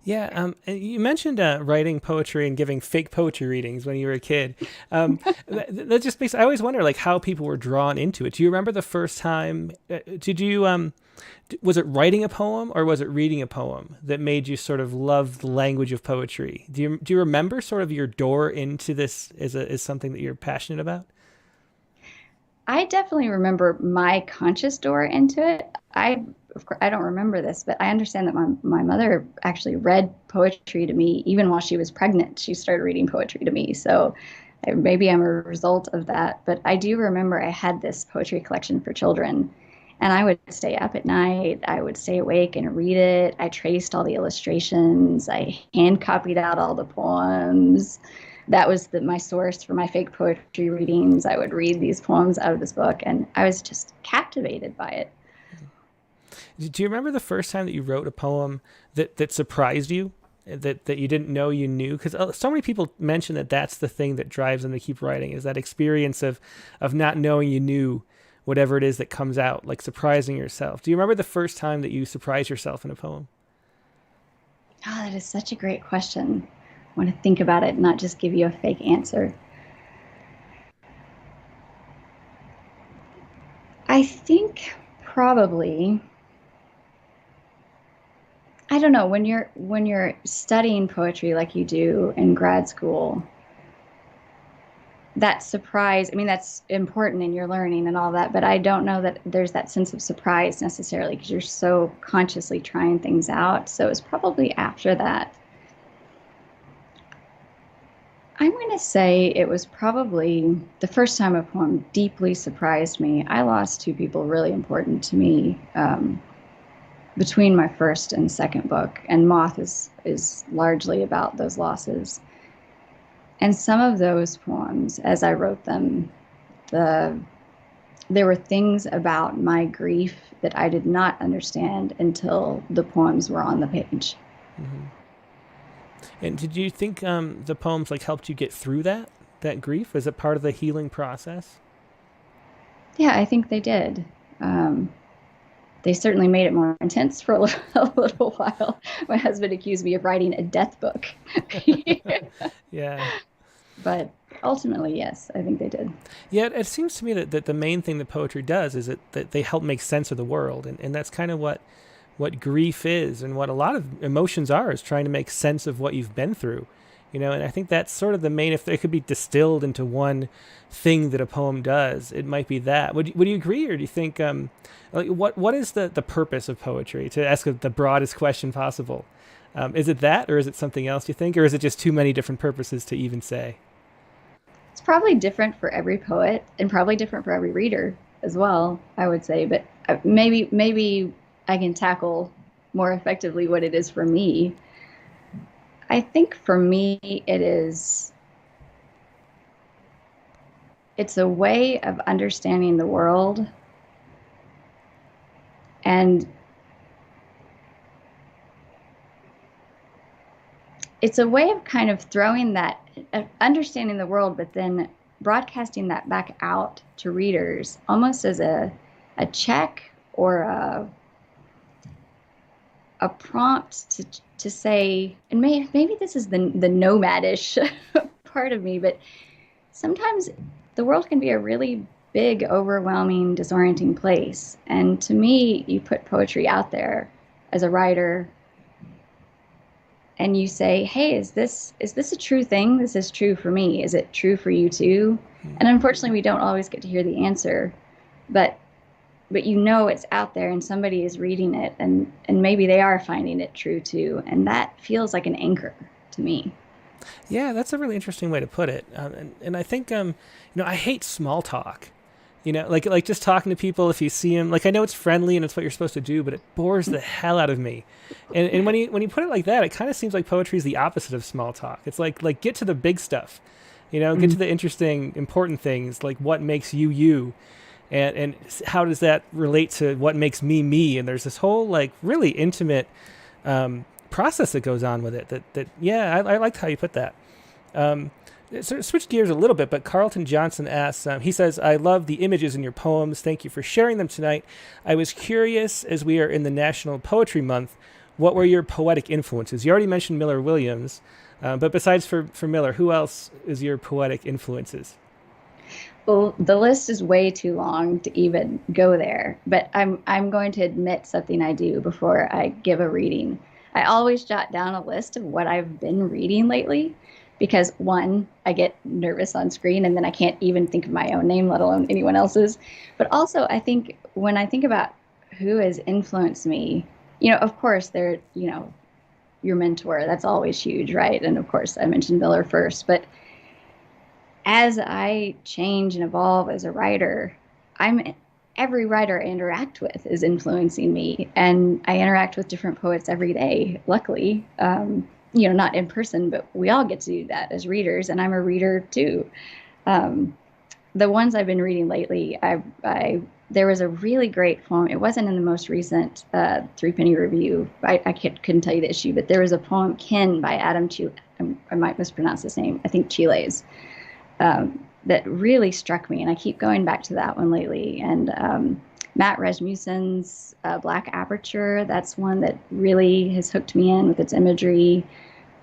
Yeah, you mentioned writing poetry and giving fake poetry readings when you were a kid. That just makes I always wonder like how people were drawn into it. Do you remember the first time? Did you was it writing a poem or was it reading a poem that made you sort of love the language of poetry? Do you remember sort of your door into this as something that you're passionate about? I definitely remember my conscious door into it. Of course, I don't remember this, but I understand that my mother actually read poetry to me even while she was pregnant. She started reading poetry to me. So maybe I'm a result of that. But I do remember I had this poetry collection for children, and I would stay up at night. I would stay awake and read it. I traced all the illustrations. I hand copied out all the poems. That was my source for my fake poetry readings. I would read these poems out of this book, and I was just captivated by it. Do you remember the first time that you wrote a poem that surprised you, that you didn't know you knew? Because so many people mention that that's the thing that drives them to keep writing, is that experience of not knowing you knew whatever it is that comes out, like surprising yourself. Do you remember the first time that you surprised yourself in a poem? Oh, that is such a great question. I want to think about it, not just give you a fake answer. I think probably, I don't know, when you're studying poetry like you do in grad school, that surprise, I mean, that's important in your learning and all that, but I don't know that there's that sense of surprise necessarily because you're so consciously trying things out. So it's probably after that. I'm going to say it was probably the first time a poem deeply surprised me. I lost two people really important to me between my first and second book, and Moth is largely about those losses. And some of those poems, as I wrote them, there were things about my grief that I did not understand until the poems were on the page. Mm-hmm. And did you think the poems like helped you get through that grief? Was it part of the healing process? Yeah, I think they did. They certainly made it more intense for a little while. My husband accused me of writing a death book. Yeah. But ultimately, yes, I think they did. Yeah, it seems to me that the main thing that poetry does is that they help make sense of the world. And that's kind of what grief is and what a lot of emotions are, is trying to make sense of what you've been through. And I think that's sort of the main, if it could be distilled into one thing that a poem does, it might be that. Would you agree, or do you think, what is the purpose of poetry? To ask the broadest question possible. Is it that, or is it something else, do you think? Or is it just too many different purposes to even say? It's probably different for every poet and probably different for every reader as well, I would say. But maybe I can tackle more effectively what it is for me. I think for me, it's a way of understanding the world, and it's a way of kind of throwing that, understanding the world, but then broadcasting that back out to readers almost as a check or a prompt to say, and maybe this is the nomadish part of me, but sometimes the world can be a really big, overwhelming, disorienting place. And to me, you put poetry out there as a writer and you say, hey, is this a true thing? This is true for me. Is it true for you too? And unfortunately, we don't always get to hear the answer, but it's out there and somebody is reading it, and maybe they are finding it true too. And that feels like an anchor to me. Yeah, that's a really interesting way to put it. And I think, I hate small talk. Like just talking to people, if you see them, like I know it's friendly and it's what you're supposed to do, but it bores the hell out of me. And when you put it like that, it kind of seems like poetry is the opposite of small talk. It's like get to the big stuff, get to the interesting, important things, like what makes you you. And how does that relate to what makes me me? And there's this whole like really intimate process that goes on with it. I liked how you put that. Sort of switch gears a little bit, but Carlton Johnson asks, he says, I love the images in your poems. Thank you for sharing them tonight. I was curious, as we are in the National Poetry Month, what were your poetic influences? You already mentioned Miller Williams, but besides for Miller, who else is your poetic influences? Well, the list is way too long to even go there, but I'm going to admit something I do before I give a reading. I always jot down a list of what I've been reading lately, because one, I get nervous on screen and then I can't even think of my own name, let alone anyone else's. But also, I think when I think about who has influenced me, of course, they're, your mentor, that's always huge, right? And of course, I mentioned Miller first, but as I change and evolve as a writer, every writer I interact with is influencing me, and I interact with different poets every day, luckily. Not in person, but we all get to do that as readers, and I'm a reader too. The ones I've been reading lately, there was a really great poem. It wasn't in the most recent Threepenny review. I couldn't tell you the issue, but there was a poem, Kin, by Adam Chile. I might mispronounce his name. I think Chiles. That really struck me, and I keep going back to that one lately. And Matt Rasmussen's Black Aperture, that's one that really has hooked me in with its imagery.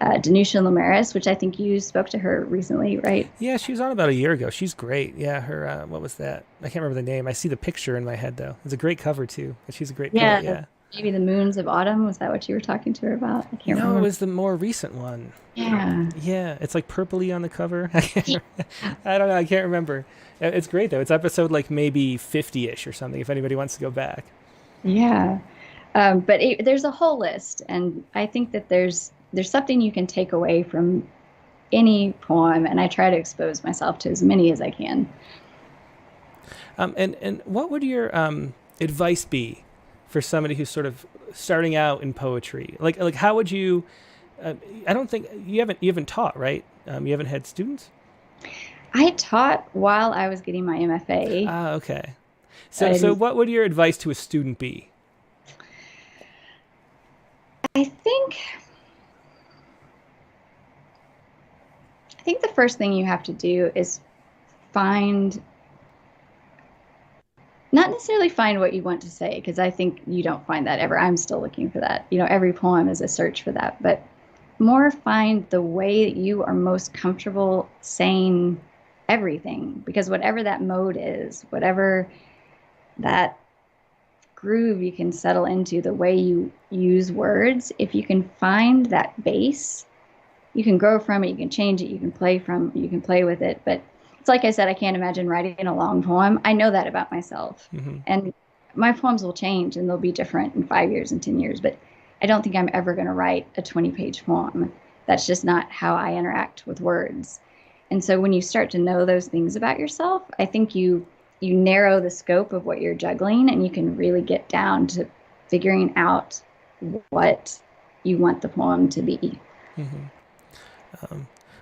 Danusha Lamaris, which I think you spoke to her recently, right? Yeah, she was on about a year ago. She's great. Yeah, her, what was that? I can't remember the name. I see the picture in my head, though. It's a great cover, too. But she's a great poet, yeah. Maybe The Moons of Autumn. Was that what you were talking to her about? I can't remember. No, it was the more recent one. Yeah. Yeah, it's like purpley on the cover. I don't know. I can't remember. It's great, though. It's episode like maybe 50-ish or something, if anybody wants to go back. Yeah. But there's a whole list, and I think that there's something you can take away from any poem, and I try to expose myself to as many as I can. And what would your advice be for somebody who's sort of starting out in poetry? Like how would you? I don't think you haven't taught, right? You haven't had students. I taught while I was getting my MFA. Okay. So what would your advice to a student be? I think the first thing you have to do is not necessarily find what you want to say, because I think you don't find that ever. I'm still looking for that. Every poem is a search for that, but more find the way that you are most comfortable saying everything, because whatever that mode is, whatever that groove you can settle into, the way you use words, if you can find that base, you can grow from it, you can change it, you can play with it. But it's like I said, I can't imagine writing a long poem. I know that about myself. Mm-hmm. And my poems will change and they'll be different in 5 years and 10 years, but I don't think I'm ever going to write a 20-page poem. That's just not how I interact with words. And so when you start to know those things about yourself, I think you narrow the scope of what you're juggling, and you can really get down to figuring out what you want the poem to be. Mm-hmm.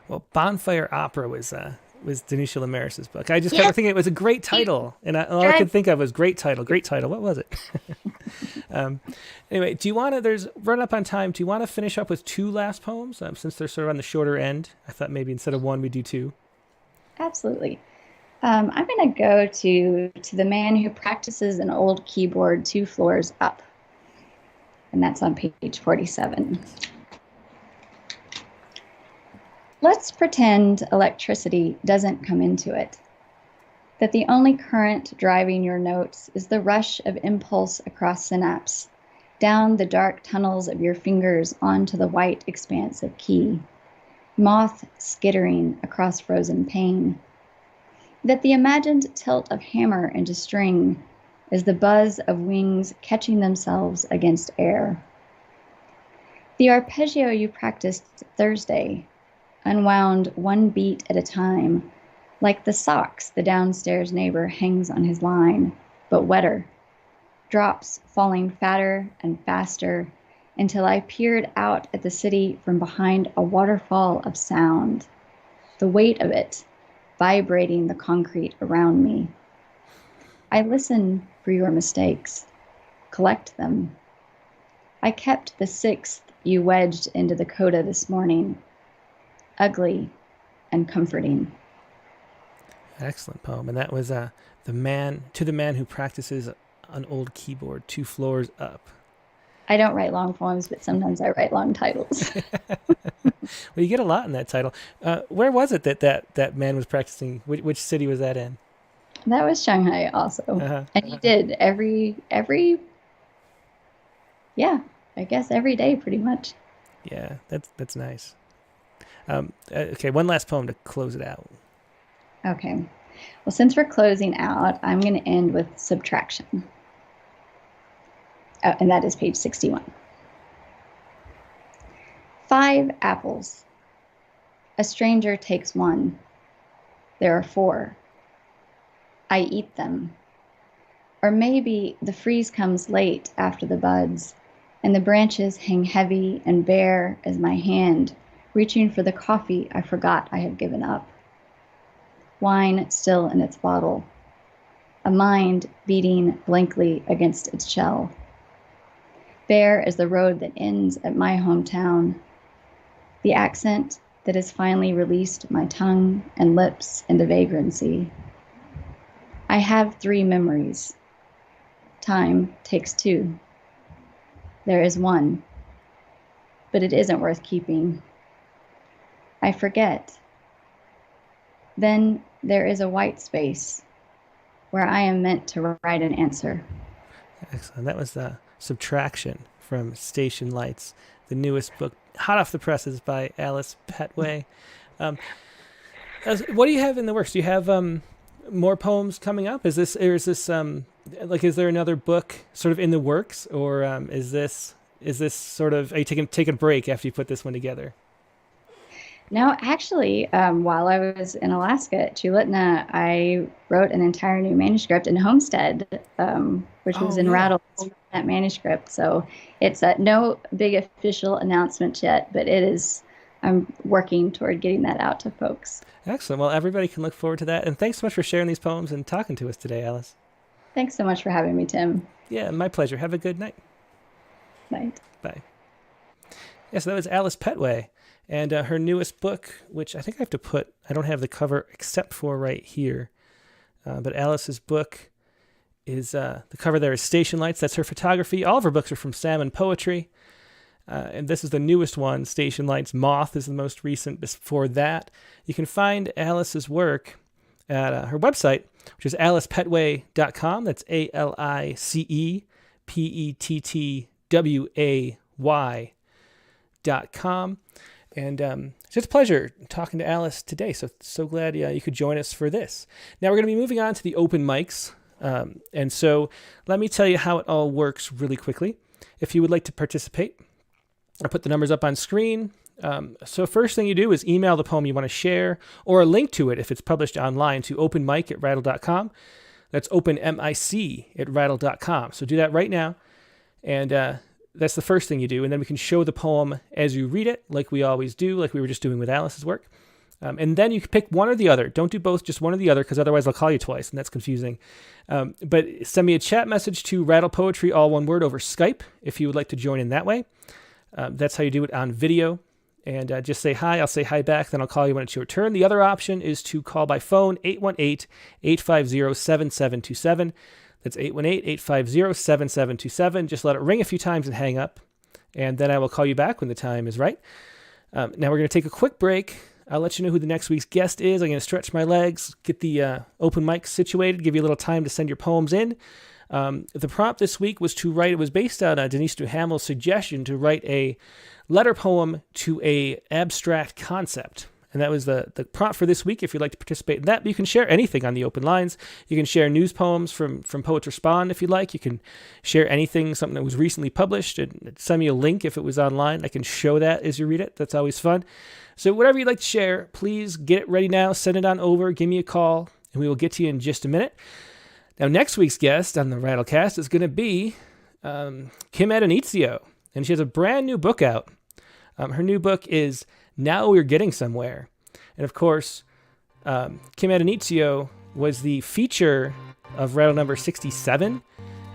Well, Bonfire Opera was Denisha Lamaris's book. I just kept thinking it was a great title, and all I could think of was great title. What was it? Anyway, do you want to? There's run up on time. Do you want to finish up with two last poems, since they're sort of on the shorter end? I thought maybe instead of one, we do two. Absolutely. I'm going to go to the man who practices an old keyboard 2 floors up, and that's on page 47. Let's pretend electricity doesn't come into it, that the only current driving your notes is the rush of impulse across synapse, down the dark tunnels of your fingers onto the white expanse of key, moth skittering across frozen pane, that the imagined tilt of hammer into string is the buzz of wings catching themselves against air. The arpeggio you practiced Thursday, unwound 1 beat at a time, like the socks the downstairs neighbor hangs on his line, but wetter, drops falling fatter and faster until I peered out at the city from behind a waterfall of sound, the weight of it vibrating the concrete around me. I listen for your mistakes, collect them. I kept the 6th you wedged into the coda this morning, ugly and comforting. Excellent poem. And that was the man who practices an old keyboard 2 floors up. I don't write long poems, but sometimes I write long titles. Well, you get a lot in that title. Where was it that man was practicing? Which city was that in? That was Shanghai also. And he did every day pretty much. Yeah, that's nice. Okay, one last poem to close it out. Okay. Well, since we're closing out, I'm going to end with Subtraction. Oh, and that is page 61. 5 apples. A stranger takes 1. There are 4. I eat them. Or maybe the freeze comes late after the buds, and the branches hang heavy and bare as my hand, reaching for the coffee I forgot I had given up. Wine still in its bottle. A mind beating blankly against its shell. Bare as the road that ends at my hometown. The accent that has finally released my tongue and lips into vagrancy. I have 3 memories. Time takes 2. There is 1, but it isn't worth keeping. I forget. Then there is a white space where I am meant to write an answer. Excellent. That was Subtraction from Station Lights, the newest book, hot off the presses by Alice Pettway. What do you have in the works? Do you have more poems coming up? Is there another book sort of in the works, or is this sort of, are you taking a break after you put this one together? No, actually, while I was in Alaska at Chulitna, I wrote an entire new manuscript in Homestead, which was in Rattle, that manuscript. So it's no big official announcement yet, but I'm working toward getting that out to folks. Excellent. Well, everybody can look forward to that. And thanks so much for sharing these poems and talking to us today, Alice. Thanks so much for having me, Tim. Yeah, my pleasure. Have a good night. Night. Bye. Yes, that was Alice Pettway. And her newest book, which I think I have to put, I don't have the cover except for right here. But Alice's book is, the cover there is Station Lights. That's her photography. All of her books are from Salmon Poetry. And this is the newest one, Station Lights. Moth is the most recent. Before that, you can find Alice's work at her website, which is alicepettway.com. That's AlicePettway.com. And it's just a pleasure talking to Alice today. So glad you could join us for this. Now we're going to be moving on to the open mics. And so let me tell you how it all works really quickly. If you would like to participate, I'll put the numbers up on screen. So first thing you do is email the poem you want to share or a link to it if it's published online to openmic@rattle.com. That's openmic@rattle.com. So do that right now. And that's the first thing you do. And then we can show the poem as you read it, like we always do, like we were just doing with Alice's work. And then you can pick one or the other. Don't do both, just one or the other, because otherwise I'll call you twice, and that's confusing. But send me a chat message to Rattle Poetry, all one word, over Skype, if you would like to join in that way. That's how you do it on video. And just say hi. I'll say hi back. Then I'll call you when it's your turn. The other option is to call by phone, 818-850-7727. That's 818-850-7727. Just let it ring a few times and hang up. And then I will call you back when the time is right. Now we're going to take a quick break. I'll let you know who the next week's guest is. I'm going to stretch my legs, get the open mic situated, give you a little time to send your poems in. The prompt this week was to write, it was based on Denise Duhamel's suggestion to write a letter poem to a abstract concept. And that was the prompt for this week. If you'd like to participate in that, you can share anything on the open lines. You can share news poems from Poets Respond if you'd like. You can share anything, something that was recently published, and send me a link if it was online. I can show that as you read it. That's always fun. So whatever you'd like to share, please get it ready now. Send it on over. Give me a call, and we will get to you in just a minute. Now, next week's guest on the Rattlecast is going to be Kim Adenizio, and she has a brand new book out. Her new book is Now We're Getting Somewhere. And of course, Kim Adenizio was the feature of Rattle number 67.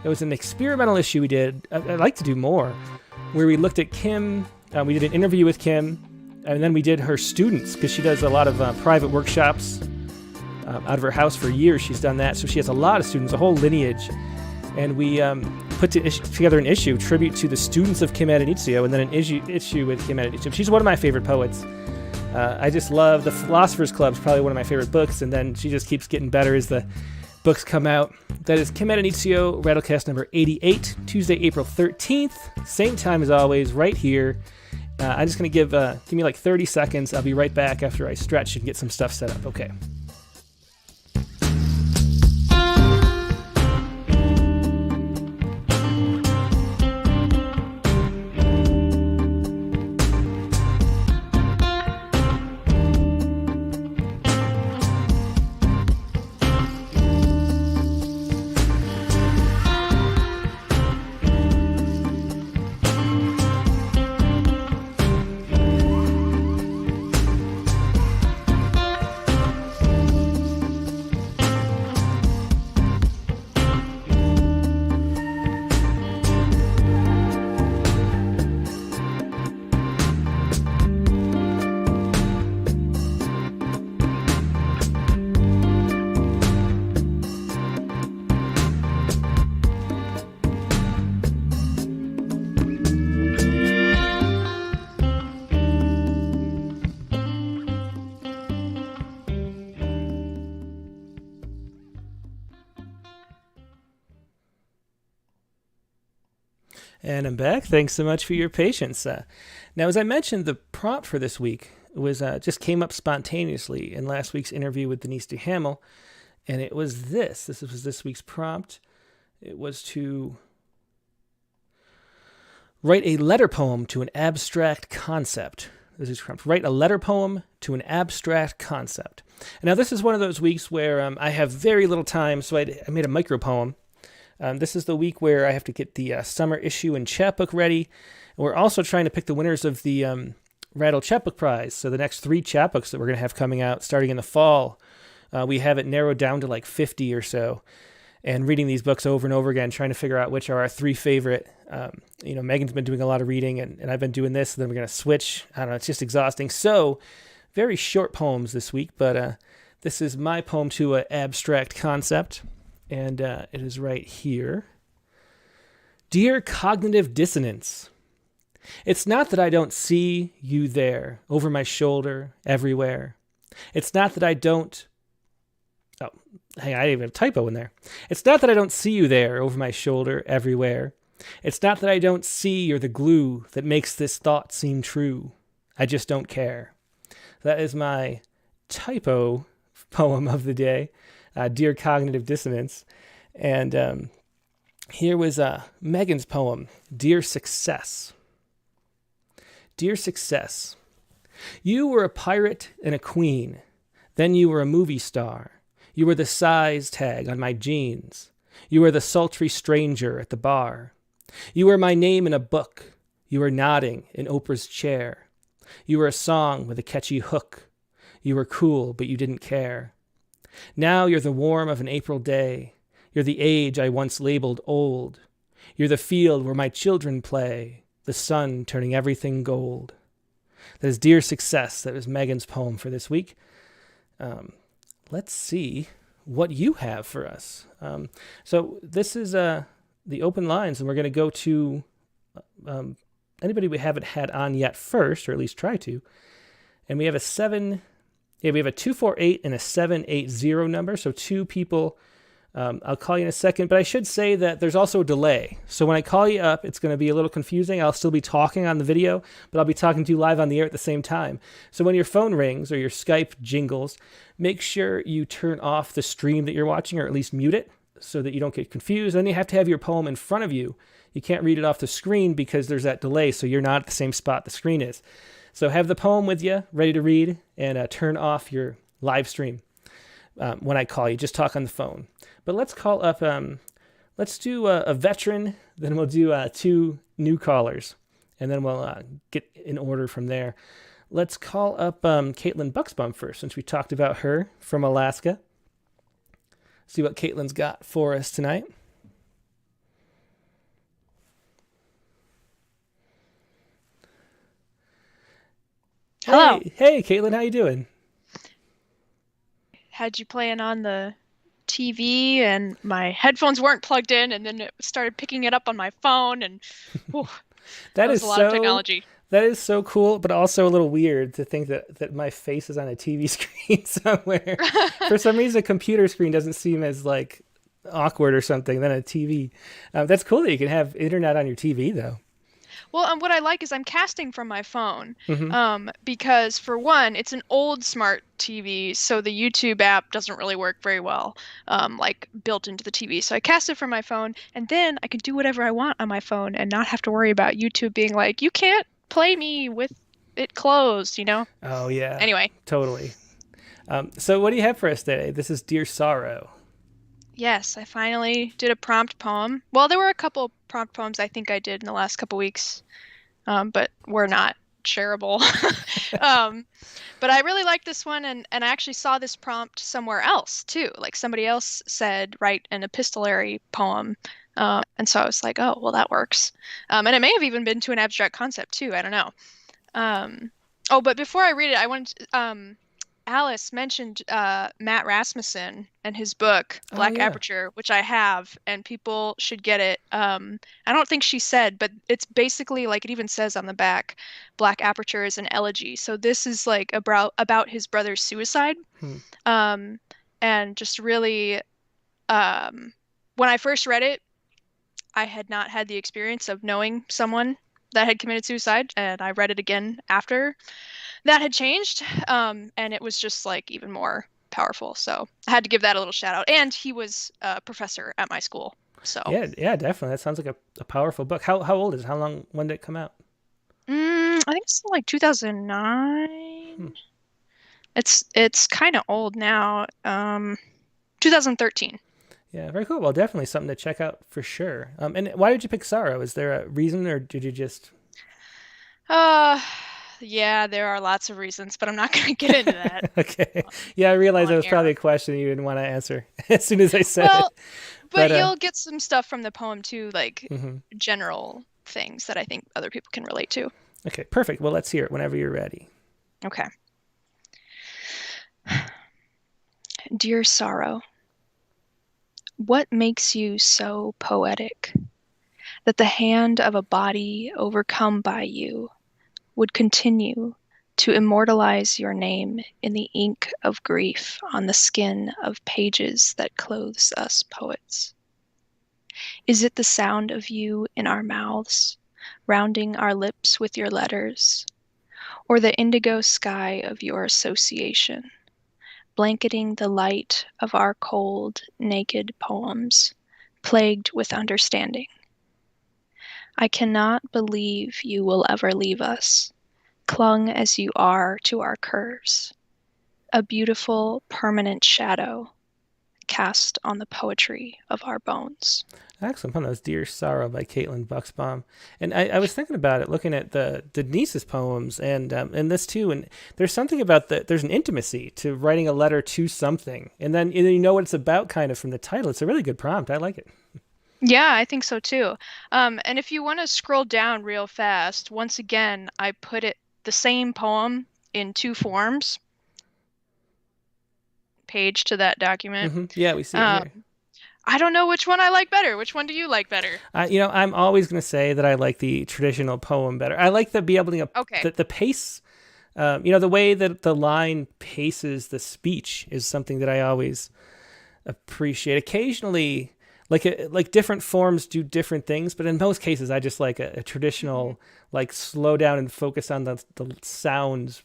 It was an experimental issue we did. I'd like to do more, where we looked at Kim. We did an interview with Kim, and then we did her students, because she does a lot of private workshops out of her house for years. She's done that. So she has a lot of students, a whole lineage. And we put together an issue, tribute to the students of Kim Adenizio, and then an issue with Kim Adenizio. She's one of my favorite poets. I just love The Philosopher's Club, is probably one of my favorite books, and then she just keeps getting better as the books come out. That is Kim Adenizio, Rattlecast number 88, Tuesday, April 13th. Same time as always, right here. I'm just going to give me like 30 seconds. I'll be right back after I stretch and get some stuff set up. Okay. And I'm back. Thanks so much for your patience. Now, as I mentioned, the prompt for this week was just came up spontaneously in last week's interview with Denise Duhamel, and it was this. This was this week's prompt. It was to write a letter poem to an abstract concept. This is prompt. Write a letter poem to an abstract concept. And now, this is one of those weeks where I have very little time, so I made a micro poem. This is the week where I have to get the summer issue and chapbook ready. And we're also trying to pick the winners of the Rattle Chapbook Prize. So the next 3 chapbooks that we're going to have coming out starting in the fall, we have it narrowed down to like 50 or so. and reading these books over and over again, trying to figure out which are our three favorite. Megan's been doing a lot of reading, and I've been doing this, and then we're going to switch. I don't know, it's just exhausting. So, very short poems this week, but this is my poem to an abstract concept, and it is right here. Dear Cognitive Dissonance, it's not that I don't see you there, over my shoulder, everywhere. It's not that I don't... Oh, hang on, I didn't even have a typo in there. It's not that I don't see you there, over my shoulder, everywhere. It's not that I don't see you're the glue that makes this thought seem true. I just don't care. That is my typo poem of the day, Dear Cognitive Dissonance. And here was Megan's poem, Dear Success. Dear Success, you were a pirate and a queen. Then you were a movie star. You were the size tag on my jeans. You were the sultry stranger at the bar. You were my name in a book. You were nodding in Oprah's chair. You were a song with a catchy hook. You were cool, but you didn't care. Now you're the warmth of an April day. You're the age I once labeled old. You're the field where my children play, the sun turning everything gold. That is Dear Success. That was Megan's poem for this week. Let's see what you have for us. So this is the open lines, and we're going to go to anybody we haven't had on yet first, or at least try to. And we have a 248 and a 780 number, so two people. I'll call you in a second, but I should say that there's also a delay. So when I call you up, it's going to be a little confusing. I'll still be talking on the video, but I'll be talking to you live on the air at the same time. So when your phone rings or your Skype jingles, make sure you turn off the stream that you're watching, or at least mute it, so that you don't get confused. Then you have to have your poem in front of you. You can't read it off the screen because there's that delay, so you're not at the same spot the screen is. So have the poem with you, ready to read, and turn off your live stream when I call you. Just talk on the phone. But let's call up, let's do a veteran, then we'll do two new callers, and then we'll get in order from there. Let's call up Caitlin Bucksbaum first, since we talked about her from Alaska. See what Caitlin's got for us tonight. Hello. Hey, Caitlin, how you doing? Had you playing on the TV, and my headphones weren't plugged in, and then it started picking it up on my phone, and that was a lot of technology. That is so cool, but also a little weird to think that my face is on a TV screen somewhere. For some reason, a computer screen doesn't seem as like awkward or something than a TV. That's cool that you can have internet on your TV, though. Well, what I like is I'm casting from my phone, because for one, it's an old smart TV, so the YouTube app doesn't really work very well, like built into the TV. So I cast it from my phone, and then I can do whatever I want on my phone and not have to worry about YouTube being like, you can't play me with it closed, you know? Oh, yeah. Anyway. Totally. So what do you have for us today? This is Dear Sorrow. Yes, I finally did a prompt poem. Well, there were a couple prompt poems I think I did in the last couple weeks, but were not shareable. But I really liked this one, and I actually saw this prompt somewhere else, too. Like somebody else said, write an epistolary poem. And so I was like, oh, well, that works. And it may have even been to an abstract concept, too. I don't know. But before I read it, I wanted to... Alice mentioned Matt Rasmussen and his book, Black Aperture, which I have, and people should get it. I don't think she said, but it's basically, like it even says on the back, Black Aperture is an elegy. So this is like about his brother's suicide. And just really, when I first read it, I had not had the experience of knowing someone that had committed suicide, and I read it again after that had changed, and it was just like even more powerful. So I had to give that a little shout out. And he was a professor at my school. So yeah, definitely. That sounds like a powerful book. How old is it? When did it come out? I think it's like 2009. It's kind of old now. 2013. Yeah, very cool. Well, definitely something to check out for sure. And why did you pick Sorrow? Is there a reason, or did you just... Yeah, there are lots of reasons, but I'm not going to get into that. Okay. Yeah, I realized that was probably a question you didn't want to answer as soon as I said it. But you'll get some stuff from the poem too, like mm-hmm. general things that I think other people can relate to. Okay, perfect. Well, let's hear it whenever you're ready. Okay. Dear sorrow, what makes you so poetic that the hand of a body overcome by you would continue to immortalize your name in the ink of grief on the skin of pages that clothes us poets? Is it the sound of you in our mouths, rounding our lips with your letters, or the indigo sky of your association, blanketing the light of our cold, naked poems, plagued with understanding? I cannot believe you will ever leave us, clung as you are to our curves, a beautiful, permanent shadow cast on the poetry of our bones. Excellent. That was Dear Sorrow by Caitlin Buxbaum. And I was thinking about it, looking at the Denise's poems and this too. And there's something about there's an intimacy to writing a letter to something. And then you know what it's about kind of from the title. It's a really good prompt. I like it. Yeah, I think so too. And if you want to scroll down real fast, once again, I put the same poem in 2 forms. Page to that document. Mm-hmm. Yeah, we see it here. I don't know which one I like better. Which one do you like better? I'm always going to say that I like the traditional poem better. I like be able to, the pace, the way that the line paces the speech is something that I always appreciate. Occasionally, like different forms do different things, but in most cases, I just like a traditional, like slow down and focus on the sounds.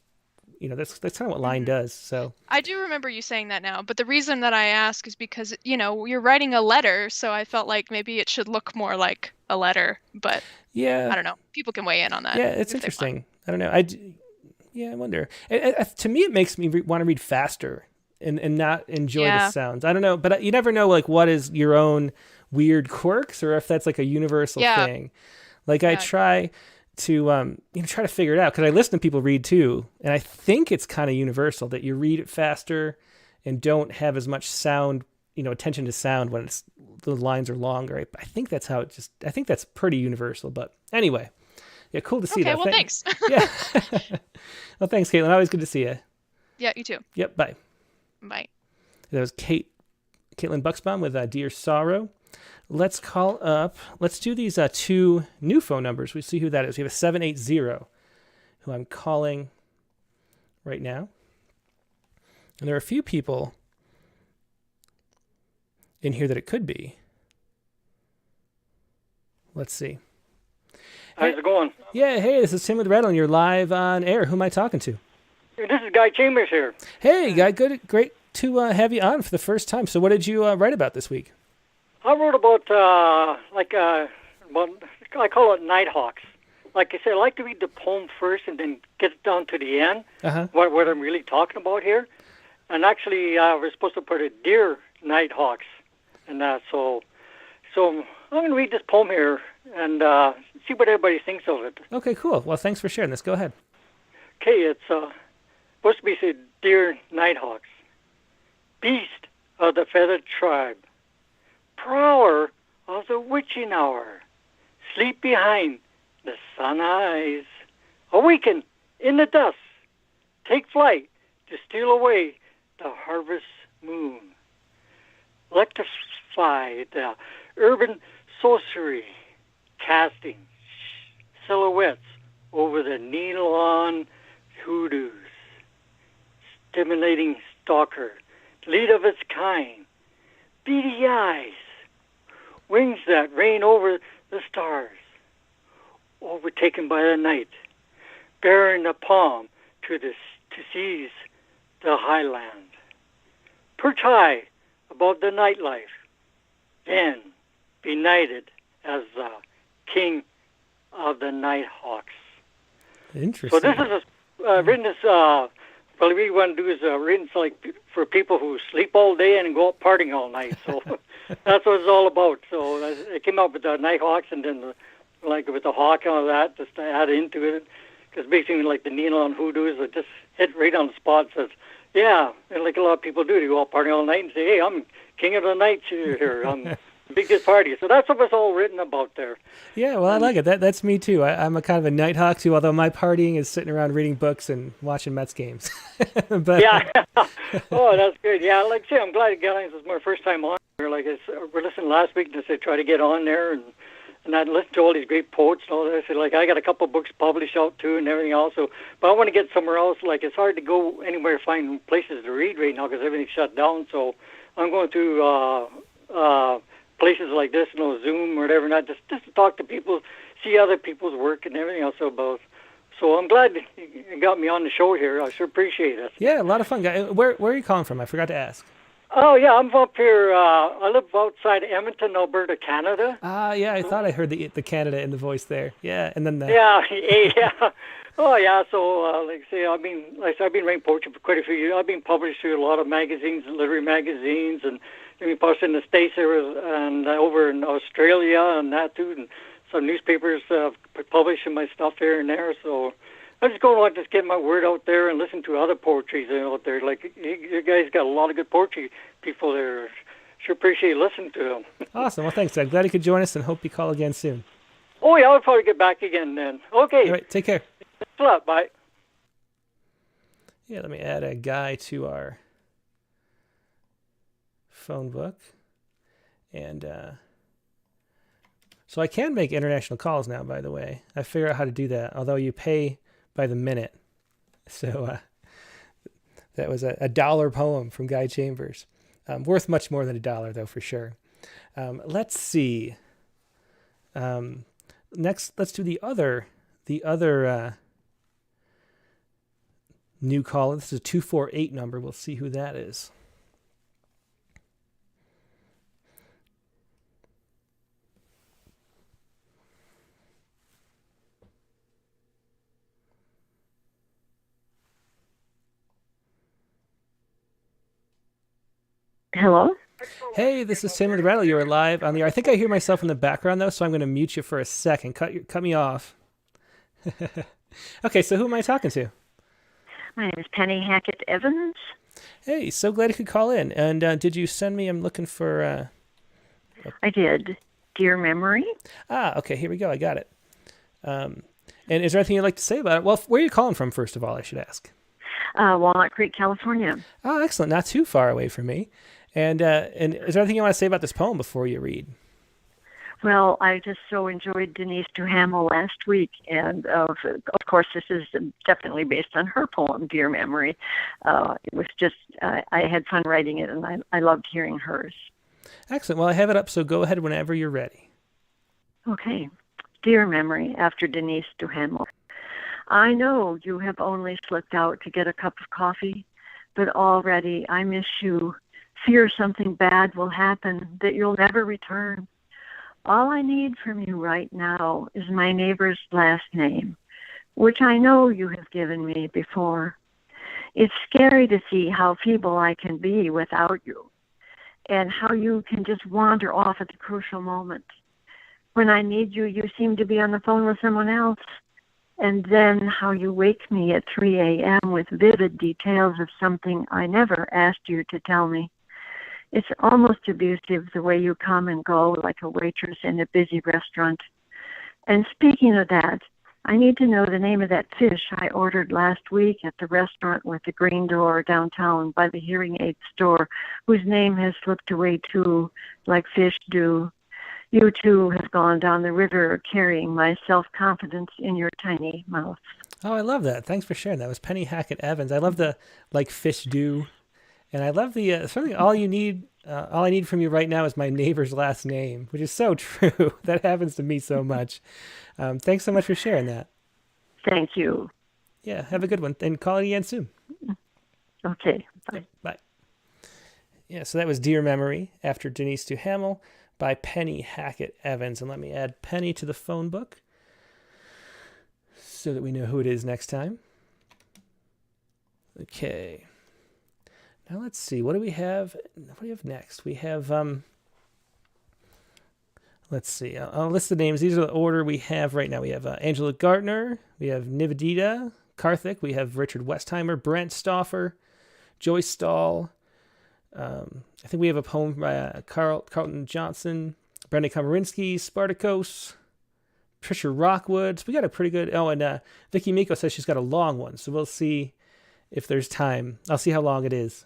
That's kind of what line does. So I do remember you saying that now, but the reason that I ask is because, you're writing a letter, so I felt like maybe it should look more like a letter, but yeah, I don't know. People can weigh in on that. Yeah, it's interesting. I don't know. I wonder. To me, it makes me want to read faster and not enjoy the sounds. I don't know, but you never know, like, what is your own weird quirks or if that's like a universal thing. Like I try to try to figure it out because I listen to people read too, and I think it's kind of universal that you read it faster and don't have as much sound, attention to sound when the lines are longer. I think that's how I think that's pretty universal. But anyway, yeah, cool to see that. Well, thanks. Yeah. Well, thanks, Caitlin. Always good to see you. Yeah, you too. Yep. Bye. Bye. That was Caitlin Buxbaum with Dear Sorrow. Let's do these 2 new phone numbers. We see who that is. We have a 780 who I'm calling right now. And there are a few people in here that it could be. Let's see. How's it going? Yeah, hey, this is Tim with Rattle, and you're live on air. Who am I talking to? This is Guy Chambers here. Hey, Guy, great to have you on for the first time. So what did you write about this week? I wrote about, I call it Nighthawks. Like I said, I like to read the poem first and then get down to the end, what I'm really talking about here. And actually, we're supposed to put a Dear Nighthawks. And so I'm going to read this poem here and see what everybody thinks of it. Okay, cool. Well, thanks for sharing this. Go ahead. Okay, it's supposed to be said, Dear Nighthawks, beast of the feathered tribe, prowler of the witching hour, sleep behind the sun eyes, awaken in the dust, take flight to steal away the harvest moon, electrify the urban sorcery, casting silhouettes over the neon hoodoos, stimulating stalker, lead of its kind, beady eyes, wings that reign over the stars, overtaken by the night, bearing the palm to seize the highland, perch high above the nightlife, then be knighted as the king of the Nighthawks. Interesting. So this is written as what we want to do is written like for people who sleep all day and go out partying all night. So that's what it's all about. So I came up with the Nighthawks and then with the hawk and all that, just to add into it. Because basically like the neon hoodoos, it just hit right on the spot. Says, yeah, and like a lot of people do, they go out partying all night and say, hey, I'm king of the night here. big good party. So that's what was all written about there. Yeah, well, I like it. That's me too. I'm a kind of a nighthawk too, although my partying is sitting around reading books and watching Mets games. But Yeah. Oh, that's good. Yeah, like I say, I'm glad this is my first time on here. Like we're listening last week, and I said try to get on there, and I listened to all these great poets and all that. I said, like, I got a couple of books published out too and everything else. So, but I want to get somewhere else. Like, it's hard to go anywhere to find places to read right now because everything's shut down. So I'm going to places like this, Zoom or whatever, not just to talk to people, see other people's work and everything else about. So I'm glad you got me on the show here. I sure appreciate it. yeah, a lot of fun, guy. Where are you calling from? I forgot to ask. Oh, yeah, I'm up here. I live outside Edmonton, Alberta, Canada. Yeah, I thought I heard the Canada in the voice there. Yeah, and then the... Yeah, yeah. Oh, yeah, so, like I say, I've been writing poetry for quite a few years. I've been published through a lot of magazines, literary magazines, and I've been published in the States and over in Australia and that, too, and some newspapers publishing my stuff here and there, so... I just go on, just get my word out there and listen to other poetry out there. Like, you guys got a lot of good poetry people there. Sure appreciate listening to them. Awesome. Well, thanks, Doug. Glad you could join us and hope you call again soon. Oh, yeah, I'll probably get back again then. Okay. All right, take care. Thanks a lot. Bye. Yeah, let me add a guy to our phone book. And so I can make international calls now, by the way. I figured out how to do that, although you pay by the minute. So that was a $1 poem from Guy Chambers. Worth much more than $1, though, for sure. Let's see. Next, let's do the other new call. This is a 248 number. We'll see who that is. Hello? Hey, this is Tim with Rattle. You're live on the air. I think I hear myself in the background, though, so I'm going to mute you for a second. Cut me off. Okay, so who am I talking to? My name is Penny Hackett Evans. Hey, so glad you could call in. And did you send me? I'm looking for... I did. Dear Memory. Okay, here we go. I got it. And is there anything you'd like to say about it? Well, where are you calling from, first of all, I should ask? Walnut Creek, California. Oh, excellent. Not too far away from me. And is there anything you want to say about this poem before you read? Well, I just so enjoyed Denise Duhamel last week, and of course, this is definitely based on her poem, Dear Memory. It was just, I had fun writing it, and I loved hearing hers. Excellent. Well, I have it up, so go ahead whenever you're ready. Okay. Dear Memory, after Denise Duhamel. I know you have only slipped out to get a cup of coffee, but already I miss you. Fear something bad will happen, that you'll never return. All I need from you right now is my neighbor's last name, which I know you have given me before. It's scary to see how feeble I can be without you, and how you can just wander off at the crucial moment. When I need you, you seem to be on the phone with someone else. And then how you wake me at 3 a.m. with vivid details of something I never asked you to tell me. It's almost abusive the way you come and go like a waitress in a busy restaurant. And speaking of that, I need to know the name of that fish I ordered last week at the restaurant with the green door downtown by the hearing aid store, whose name has slipped away too, like fish do. You too have gone down the river carrying my self-confidence in your tiny mouth. Oh, I love that. Thanks for sharing. That was Penny Hackett Evans. I love the like fish do. And I love the something all I need from you right now is my neighbor's last name, which is so true. That happens to me so much. Thanks so much for sharing that. Thank you. Yeah, have a good one. And call it again soon. Okay, bye. Yeah, bye. Yeah, so that was Dear Memory after Denise Duhamel by Penny Hackett Evans. And let me add Penny to the phone book so that we know who it is next time. Okay. Now let's see. What do we have? What do we have next? We have, let's see. I'll list the names. These are the order we have right now. We have Angela Gartner. We have Nivedita Karthik. We have Richard Westheimer, Brent Stauffer, Joyce Stahl. I think we have a poem by Carlton Johnson, Brenda Komarinsky, Spartacus, Trisha Rockwood. We got a pretty good... Oh, and Vicky Miko says she's got a long one, so we'll see if there's time. I'll see how long it is.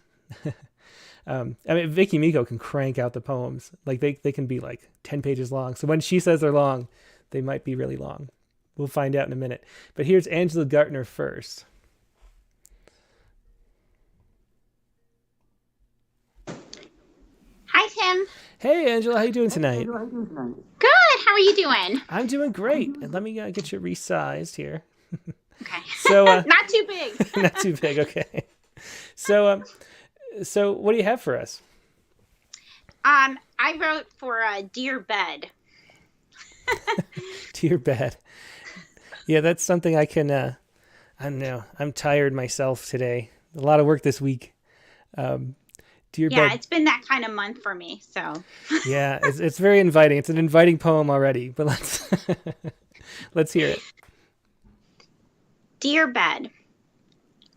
I mean, Vicky Miko can crank out the poems. Like, they can be like 10 pages long. So when she says they're long, they might be really long. We'll find out in a minute. But here's Angela Gartner first. Hi, Tim. Hey, Angela. How you doing tonight? Good. How are you doing? I'm doing great. And let me get you resized here. Okay. So Not too big. not too big. Okay. So what do you have for us? I wrote for Dear Bed. Dear Bed. Yeah, that's something I can. I don't know. I'm tired myself today. A lot of work this week. Dear Yeah, Bed. it's been that kind of month for me. So. Yeah, it's very inviting. It's an inviting poem already. But let's hear it. Dear Bed,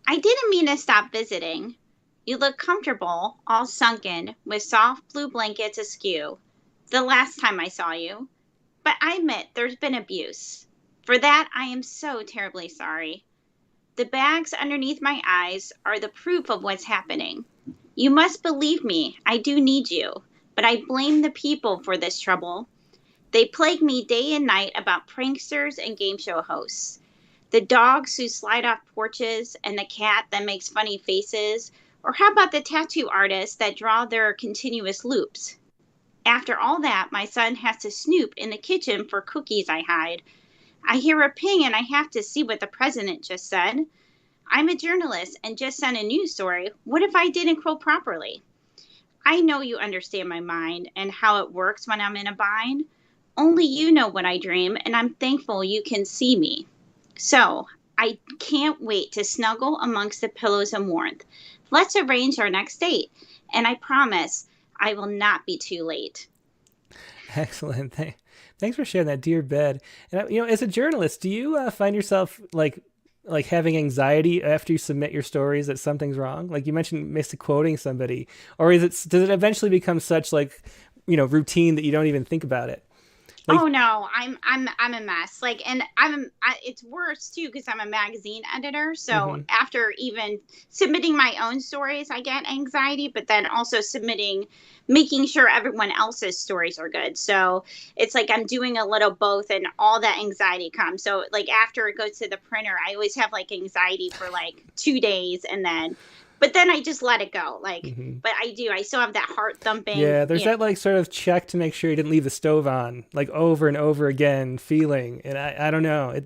I didn't mean to stop visiting. You look comfortable, all sunken, with soft blue blankets askew, the last time I saw you. But I admit there's been abuse. For that, I am so terribly sorry. The bags underneath my eyes are the proof of what's happening. You must believe me, I do need you, but I blame the people for this trouble. They plague me day and night about pranksters and game show hosts. The dogs who slide off porches and the cat that makes funny faces, or how about the tattoo artists that draw their continuous loops? After all that, my son has to snoop in the kitchen for cookies I hide. I hear a ping and I have to see what the president just said. I'm a journalist and just sent a news story. What if I didn't quote properly? I know you understand my mind and how it works when I'm in a bind. Only you know what I dream, and I'm thankful you can see me. So, I can't wait to snuggle amongst the pillows and warmth. Let's arrange our next date, and I promise I will not be too late. Excellent. Thanks for sharing that, Dear Bed. And as a journalist, do you find yourself like having anxiety after you submit your stories that something's wrong? Like you mentioned, misquoting somebody, or does it eventually become such routine that you don't even think about it? Oh no, I'm a mess. It's worse too because I'm a magazine editor. So after even submitting my own stories, I get anxiety, but then also making sure everyone else's stories are good. So it's like I'm doing a little both, and all that anxiety comes. So after it goes to the printer, I always have anxiety for 2 days, but then I just let it go. But I still have that heart thumping. Yeah, there's that sort of check to make sure you didn't leave the stove on, over and over again feeling. And I don't know.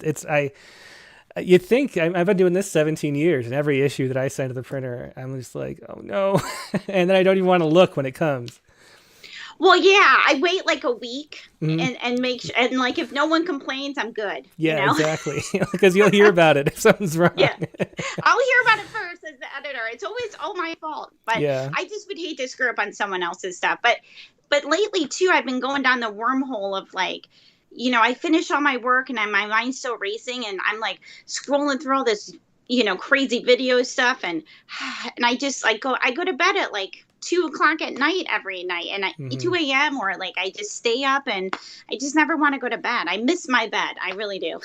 You'd think I've been doing this 17 years, and every issue that I send to the printer, I'm just like, oh no. And then I don't even want to look when it comes. Well, yeah, I wait a week and make sure, and if no one complains, I'm good. Yeah, exactly. Because you'll hear about it if something's wrong. Yeah, I'll hear about it first as the editor. It's always all my fault, but yeah. I just would hate to screw up on someone else's stuff. But lately too, I've been going down the wormhole of I finish all my work and my mind's still racing, and I'm scrolling through all this crazy video stuff, and I just I go to bed at 2:00 at night every night, and 2 a.m. or I just stay up, and I just never want to go to bed. I miss my bed. I really do.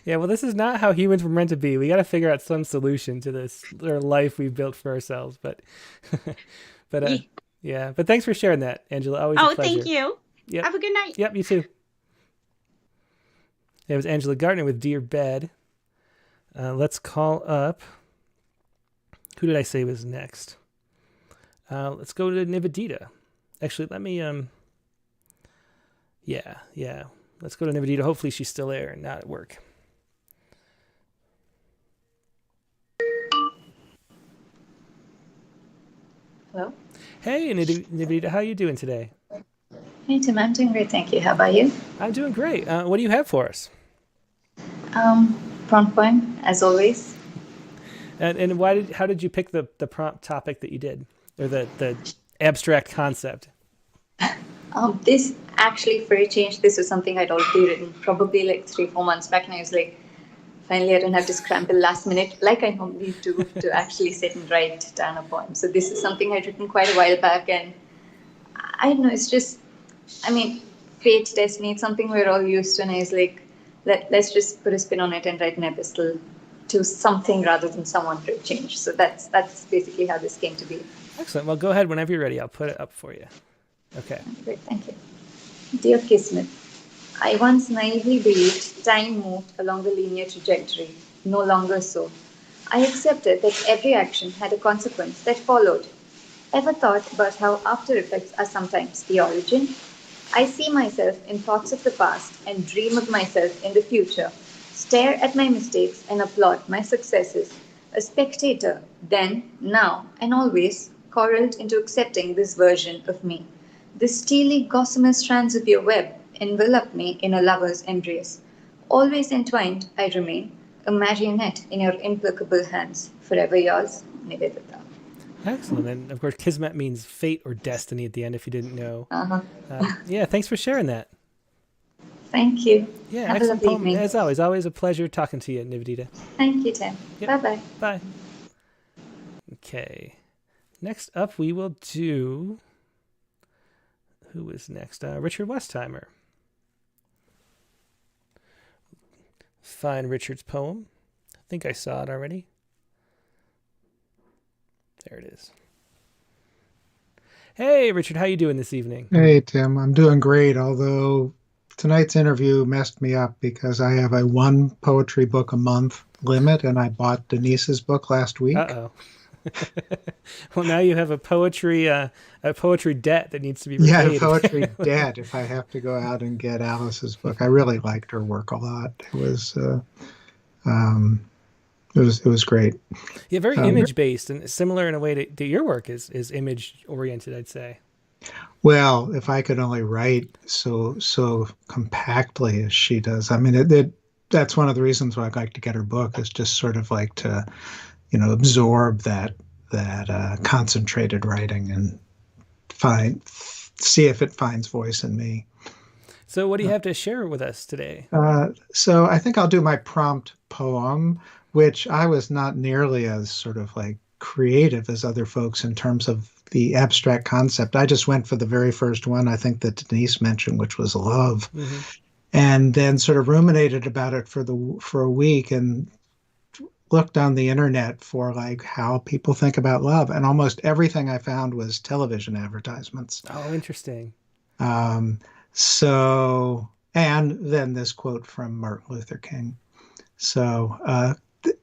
Yeah, well, this is not how humans were meant to be. We got to figure out some solution to this life we've built for ourselves. But yeah. But thanks for sharing that, Angela. Always a pleasure. Thank you. Yep. Have a good night. Yep, you too. It was Angela Gartner with Dear Bed. Let's call up. Who did I say was next? Let's go to Nivedita. Actually, let me, yeah. Let's go to Nivedita. Hopefully she's still there and not at work. Hello? Hey, Nivedita, how are you doing today? Hey, Tim, I'm doing great, thank you. How about you? I'm doing great. What do you have for us? Prompt poem, as always. And how did you pick the prompt topic that you did? Or the abstract concept? This actually, for a change, this was something I'd already written probably 3-4 months back, and I was finally I don't have to scramble last minute like I normally do to actually sit and write down a poem. So this is something I'd written quite a while back, and I don't know, it's just I mean, fate, destiny, it's something we're all used to, and I was like, let's just put a spin on it and write an epistle to something rather than someone for a change. So that's basically how this came to be. Excellent. Well, go ahead whenever you're ready. I'll put it up for you. Okay. Great, thank you. Dear Kismet, I once naively believed time moved along a linear trajectory. No longer so. I accepted that every action had a consequence that followed. Ever thought about how after effects are sometimes the origin? I see myself in thoughts of the past and dream of myself in the future, stare at my mistakes and applaud my successes. A spectator, then, now, and always, corralled into accepting this version of me. The steely, gossamer strands of your web envelop me in a lover's embrace. Always entwined, I remain, a marionette in your implacable hands. Forever yours, Nivedita. Excellent. And of course, Kismet means fate or destiny at the end, if you didn't know. Uh-huh. Yeah, thanks for sharing that. Thank you. Yeah, Have excellent a lovely poem. evening. As always a pleasure talking to you, Nivedita. Thank you, Tim. Yep. Bye-bye. Bye. Okay. Next up, we will do... Who is next? Richard Westheimer. Find Richard's poem. I think I saw it already. There it is. Hey, Richard, how you doing this evening? Hey, Tim. I'm doing great, although tonight's interview messed me up because I have a one poetry book a month limit, and I bought Denise's book last week. Uh-oh. Well, now you have a poetry debt that needs to be repaid. Yeah, a poetry debt if I have to go out and get Alice's book. I really liked her work a lot. It was great. Yeah, very image-based and similar in a way to your work is image-oriented, I'd say. Well, if I could only write so compactly as she does. I mean, that's one of the reasons why I'd like to get her book, is just sort of like to, absorb that concentrated writing and see if it finds voice in me. So what do you have to share with us today? So I think I'll do my prompt poem, which I was not nearly as sort of like creative as other folks in terms of the abstract concept. I just went for the very first one, I think, that Denise mentioned, which was love. Mm-hmm. And then sort of ruminated about it for a week and looked on the internet for like how people think about love. And almost everything I found was television advertisements. Oh, interesting. So, and then this quote from Martin Luther King. So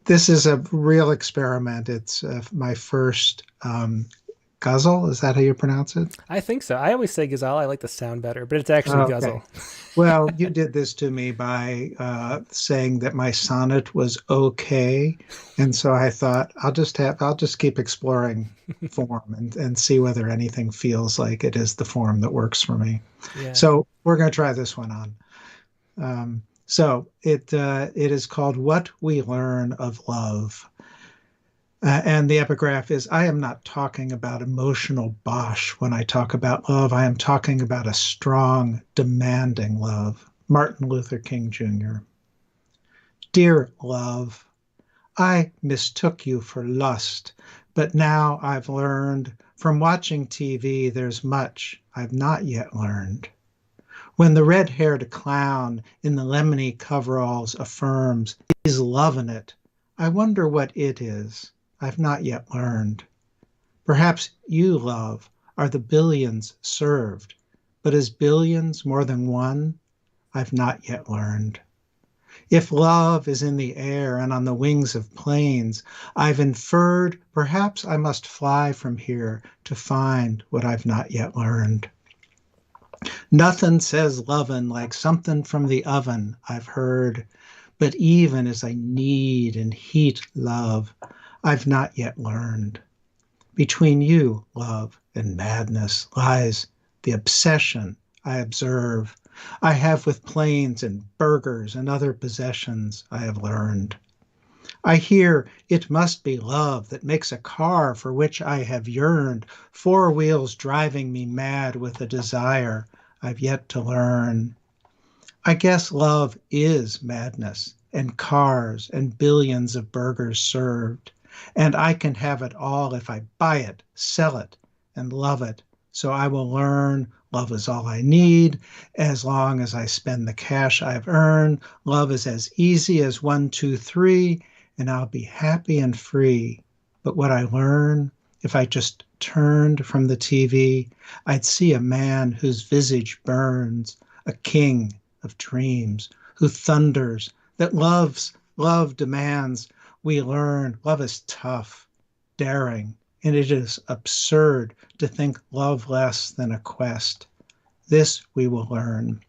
this is a real experiment. It's my first ghazal. Is that how you pronounce it? I think so. I always say ghazal. I like the sound better, but it's actually ghazal. Well, you did this to me by saying that my sonnet was okay, and so I thought I'll just keep exploring form and see whether anything feels like it is the form that works for me. Yeah. So we're going to try this one on. So it is called What We Learn of Love. And the epigraph is, I am not talking about emotional bosh when I talk about love. I am talking about a strong, demanding love. Martin Luther King Jr. Dear love, I mistook you for lust, but now I've learned from watching TV there's much I've not yet learned. When the red-haired clown in the lemony coveralls affirms he's loving it, I wonder what it is I've not yet learned. Perhaps you, love, are the billions served, but is billions more than one? I've not yet learned. If love is in the air and on the wings of planes, I've inferred perhaps I must fly from here to find what I've not yet learned. Nothing says lovin' like something from the oven, I've heard, but even as I knead and heat love, I've not yet learned. Between you, love, and madness lies the obsession I observe. I have with planes and burgers and other possessions I have learned. I hear it must be love that makes a car for which I have yearned, 4 wheels driving me mad with a desire I've yet to learn. I guess love is madness and cars and billions of burgers served. And I can have it all if I buy it, sell it, and love it So I will learn love is all I need as long as I spend the cash I've earned. Love is as easy as 1, 2, 3, and I'll be happy and free. But what I learn, if I just turned from the TV, I'd see a man whose visage burns, a king of dreams, who thunders that love demands. We learn love is tough, daring, and it is absurd to think love less than a quest. This we will learn,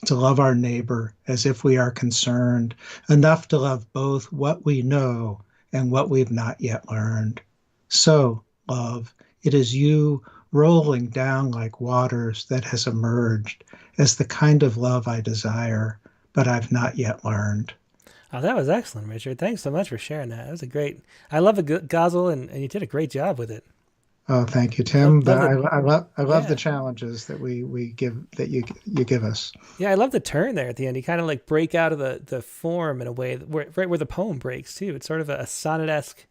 to love our neighbor as if we are concerned, enough to love both what we know and what we've not yet learned. So, love, it is you rolling down like waters that has emerged as the kind of love I desire, but I've not yet learned. Oh, that was excellent, Richard. Thanks so much for sharing that. That was a great. I love the Gazelle, and you did a great job with it. Oh, thank you, Tim. Love I love yeah. the challenges that we give that you give us. Yeah, I love the turn there at the end. You kind of like break out of the form in a way right where the poem breaks too. It's sort of a sonnet-esque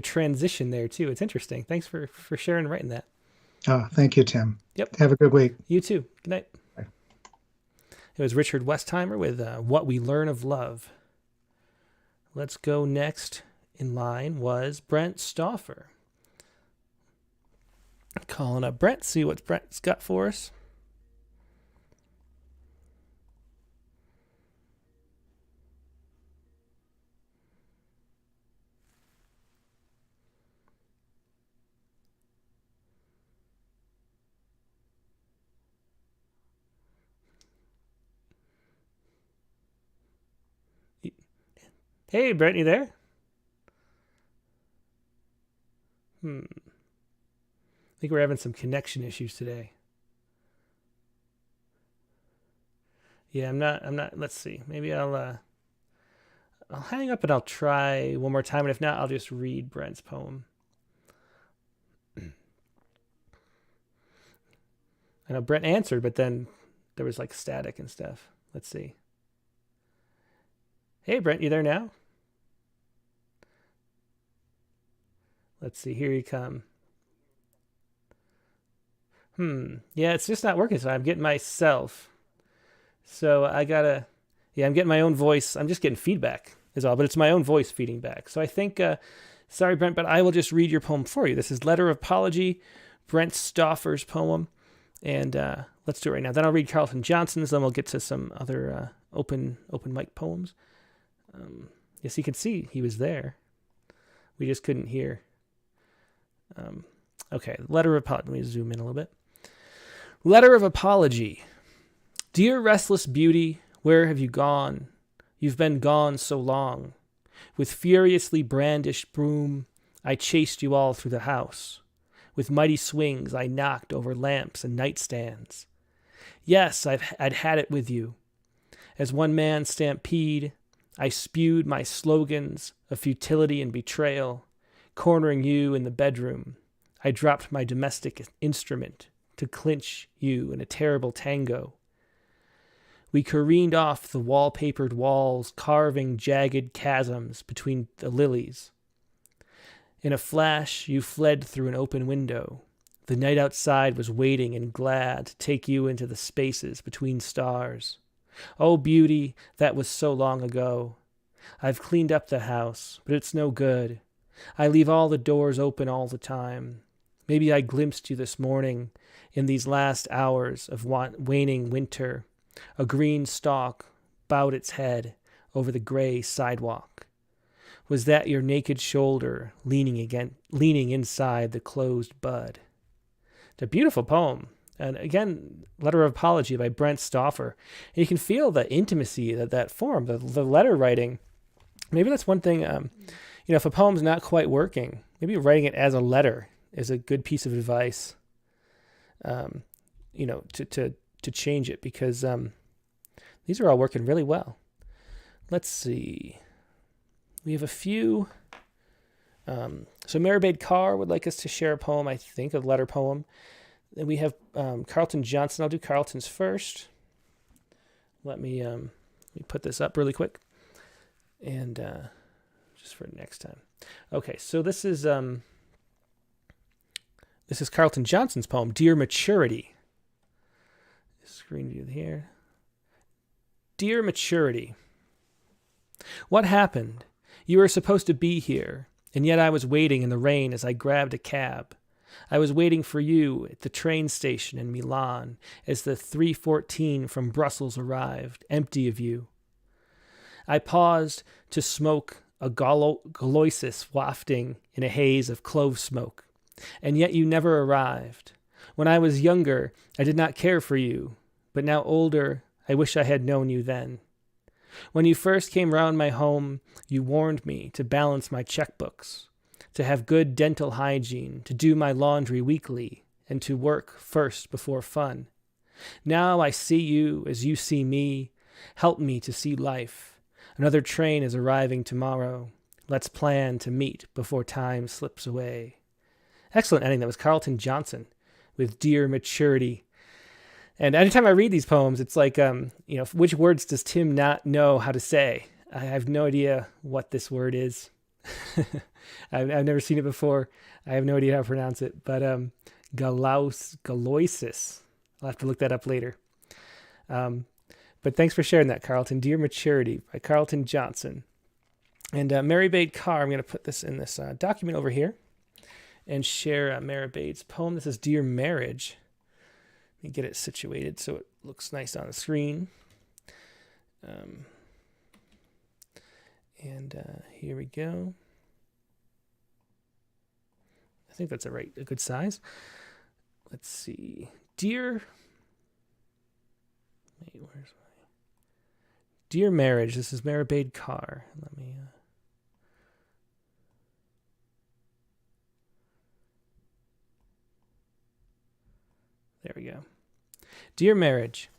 transition there too. It's interesting. Thanks for sharing and writing that. Oh, thank you, Tim. Yep. Have a good week. You too. Good night. Bye. It was Richard Westheimer with What We Learn of Love. Let's go next in line was Brent Stauffer. Calling up Brent, see what Brent's got for us. Hey, Brent, you there? I think we're having some connection issues today. Yeah, I'm not. Let's see. Maybe I'll hang up and I'll try one more time, and if not, I'll just read Brent's poem. I know Brent answered, but then there was like static and stuff. Let's see. Hey, Brent, you there now? Let's see. Here you come. Yeah, it's just not working. So I'm getting myself. So I gotta. Yeah, I'm getting my own voice. I'm just getting feedback is all, but it's my own voice feeding back. So I think. Sorry, Brent, but I will just read your poem for you. This is Letter of Apology, Brent Stauffer's poem, and let's do it right now. Then I'll read Carlton Johnson's. Then we'll get to some other open mic poems. Yes, you could see he was there. We just couldn't hear. Okay, letter of apology. Let me zoom in a little bit. Letter of apology. Dear restless beauty, where have you gone? You've been gone so long. With furiously brandished broom, I chased you all through the house. With mighty swings, I knocked over lamps and nightstands. Yes, I'd had it with you. As one man stampede, I spewed my slogans of futility and betrayal, cornering you in the bedroom. I dropped my domestic instrument to clinch you in a terrible tango. We careened off the wallpapered walls, carving jagged chasms between the lilies. In a flash, you fled through an open window. The night outside was waiting and glad to take you into the spaces between stars. Oh, beauty, that was so long ago. I've cleaned up the house, but it's no good. I leave all the doors open all the time. Maybe I glimpsed you this morning in these last hours of waning winter. A green stalk bowed its head over the gray sidewalk. Was that your naked shoulder leaning inside the closed bud? It's a beautiful poem. And again, Letter of Apology by Brent Stauffer. And you can feel the intimacy of that form, the letter writing. Maybe that's one thing, if a poem's not quite working, maybe writing it as a letter is a good piece of advice, to change it, because these are all working really well. Let's see. We have a few. So Maribade Carr would like us to share a poem, I think, a letter poem. Then we have Carlton Johnson. I'll do Carlton's first. Let me put this up really quick. And just for next time. Okay, so this is This is Carlton Johnson's poem, Dear Maturity. Screen view here. Dear Maturity. What happened? You were supposed to be here, and yet I was waiting in the rain as I grabbed a cab. I was waiting for you at the train station in Milan as the 314 from Brussels arrived, empty of you. I paused to smoke a galoisis wafting in a haze of clove smoke, and yet you never arrived. When I was younger, I did not care for you, but now older, I wish I had known you then. When you first came round my home, you warned me to balance my checkbooks, to have good dental hygiene, to do my laundry weekly, and to work first before fun. Now I see you as you see me. Help me to see life. Another train is arriving tomorrow. Let's plan to meet before time slips away. Excellent ending. That was Carlton Johnson with Dear Maturity. And anytime I read these poems, it's like, which words does Tim not know how to say? I have no idea what this word is. I've never seen it before. I have no idea how to pronounce it. But galoisis. I'll have to look that up later. But thanks for sharing that, Carlton. Dear Maturity by Carlton Johnson. And Mary Bade Carr, I'm going to put this in this document over here and share Mary Bade's poem. This is Dear Marriage. Let me get it situated so it looks nice on the screen. Here we go. I think that's a good size. Let's see. Dear Marriage. This is Mary Bade Carr. Let me. There we go. Dear Marriage,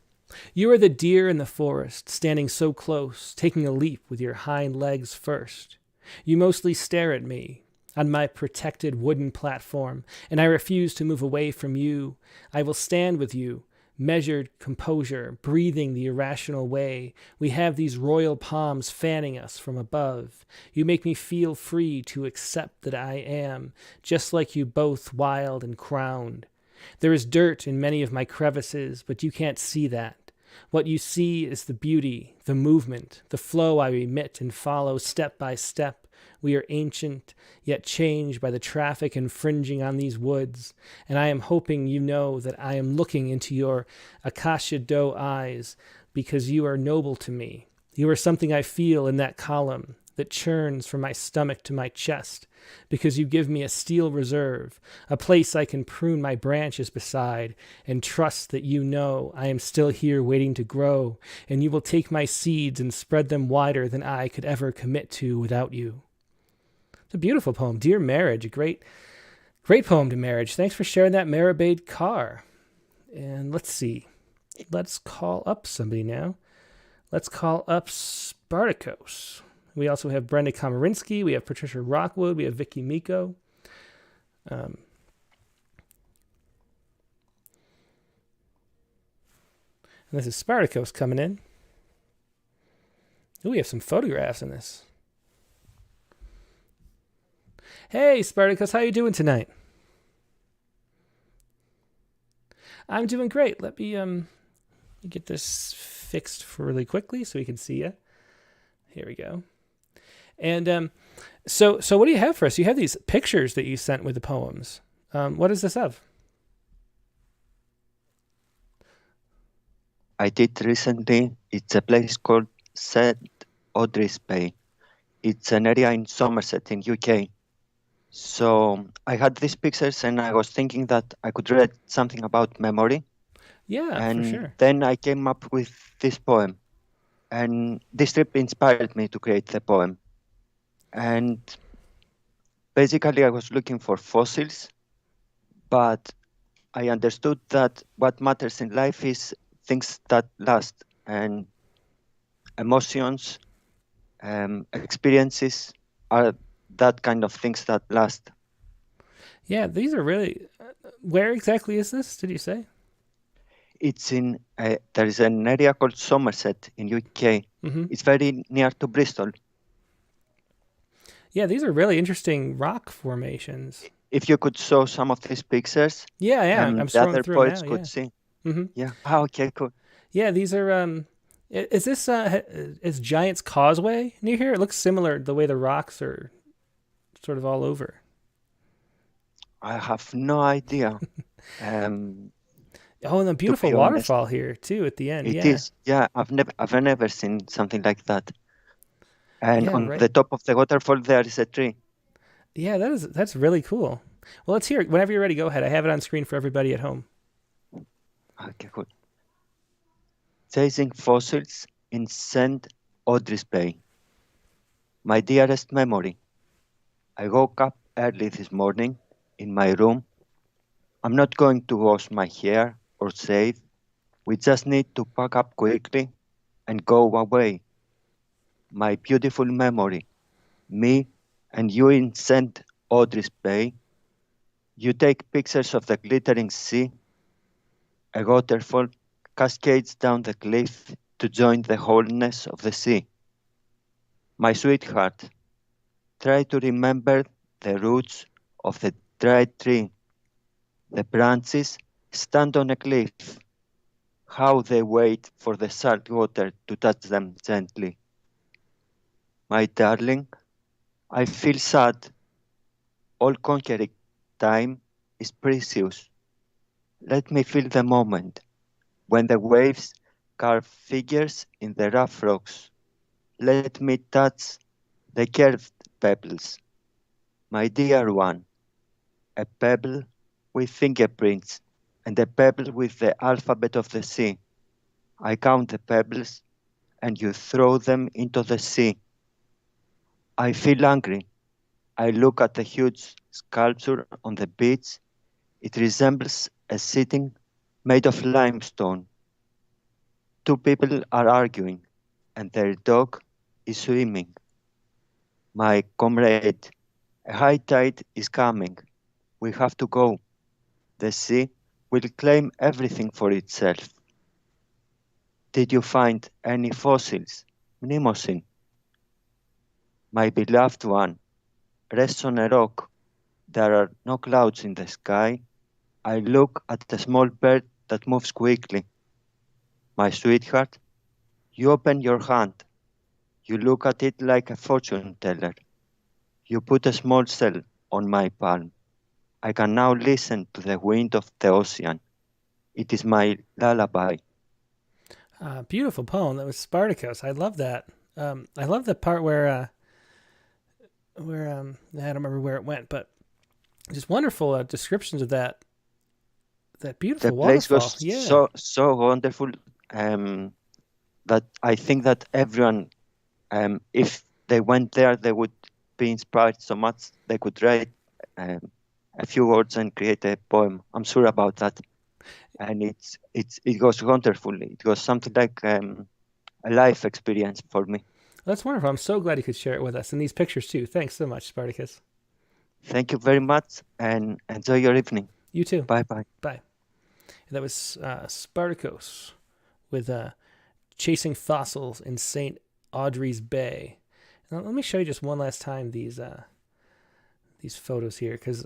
you are the deer in the forest, standing so close, taking a leap with your hind legs first. You mostly stare at me on my protected wooden platform, and I refuse to move away from you. I will stand with you, measured composure, breathing the irrational way. We have these royal palms fanning us from above. You make me feel free to accept that I am, just like you both, wild and crowned. There is dirt in many of my crevices, but you can't see that. What you see is the beauty, the movement, the flow I emit and follow step by step. We are ancient, yet changed by the traffic infringing on these woods, and I am hoping you know that I am looking into your acacia doe eyes because you are noble to me. You are something I feel in that column that churns from my stomach to my chest, because you give me a steel reserve, a place I can prune my branches beside, and trust that you know I am still here waiting to grow, and you will take my seeds and spread them wider than I could ever commit to without you. It's a beautiful poem. Dear Marriage, a great poem to marriage. Thanks for sharing that, Mary Bade Carr. And let's see. Let's call up somebody now. Let's call up Spartacus. We also have Brenda Komarinsky. We have Patricia Rockwood. We have Vicky Miko. And this is Spartacus coming in. Ooh, we have some photographs in this. Hey, Spartacus, how you doing tonight? I'm doing great. Let me get this fixed really quickly so we can see you. Here we go. And so what do you have for us? You have these pictures that you sent with the poems. What is this of? I did recently. It's a place called St. Audrey's Bay. It's an area in Somerset in UK. So I had these pictures and I was thinking that I could read something about memory. Yeah, and for sure. Then I came up with this poem. And this trip inspired me to create the poem. And basically I was looking for fossils, but I understood that what matters in life is things that last, and emotions, experiences are that kind of things that last. Yeah, these are really... where exactly is this, did you say? It's in... there is an area called Somerset in UK. Mm-hmm. It's very near to Bristol. Yeah, these are really interesting rock formations. if you could show some of these pictures, Yeah, and I'm the scrolling other through them poets now. could Yeah. see. hmm Yeah. Oh, okay, cool. Yeah, these are. Is this is Giant's Causeway near here? It looks similar the way the rocks are sort of all over. I have no idea. Um, Oh, and a to beautiful be honest, waterfall here too at the end. it Yeah, is. Yeah, I've never seen something like that. And yeah, on right. the top of the waterfall, there is a tree. Yeah, that's really cool. Well, let's hear it. Whenever you're ready, go ahead. I have it on screen for everybody at home. Okay, cool. Chasing fossils in St. Audrey's Bay. My dearest memory. I woke up early this morning in my room. I'm not going to wash my hair or shave. We just need to pack up quickly and go away. My beautiful memory. Me and you in St. Audrey's Bay. You take pictures of the glittering sea. A waterfall cascades down the cliff to join the wholeness of the sea. My sweetheart, try to remember the roots of the dried tree. The branches stand on a cliff, how they wait for the salt water to touch them gently. My darling, I feel sad. All conquering time is precious. Let me feel the moment when the waves carve figures in the rough rocks. Let me touch the curved pebbles. My dear one, a pebble with fingerprints and a pebble with the alphabet of the sea. I count the pebbles and you throw them into the sea. I feel hungry. I look at the huge sculpture on the beach. It resembles a sitting made of limestone. Two people are arguing and their dog is swimming. My comrade, a high tide is coming. We have to go. The sea will claim everything for itself. Did you find any fossils, Mnemosyne? My beloved one, rests on a rock. There are no clouds in the sky. I look at a small bird that moves quickly. My sweetheart, you open your hand. You look at it like a fortune teller. You put a small shell on my palm. I can now listen to the wind of the ocean. It is my lullaby. Beautiful poem. That was Spartacus. I love that. I love the part where I don't remember where it went, but just wonderful descriptions of that beautiful The place waterfall. was Yeah. so wonderful that I think that everyone, if they went there, they would be inspired so much they could write a few words and create a poem. I'm sure about that. And it was wonderful. It was something like a life experience for me. That's wonderful. I'm so glad you could share it with us and these pictures too. Thanks so much, Spartacus. Thank you very much and enjoy your evening. You too. Bye bye. Bye. That was Spartacus with Chasing Fossils in St. Audrey's Bay. Now, let me show you just one last time these photos here, because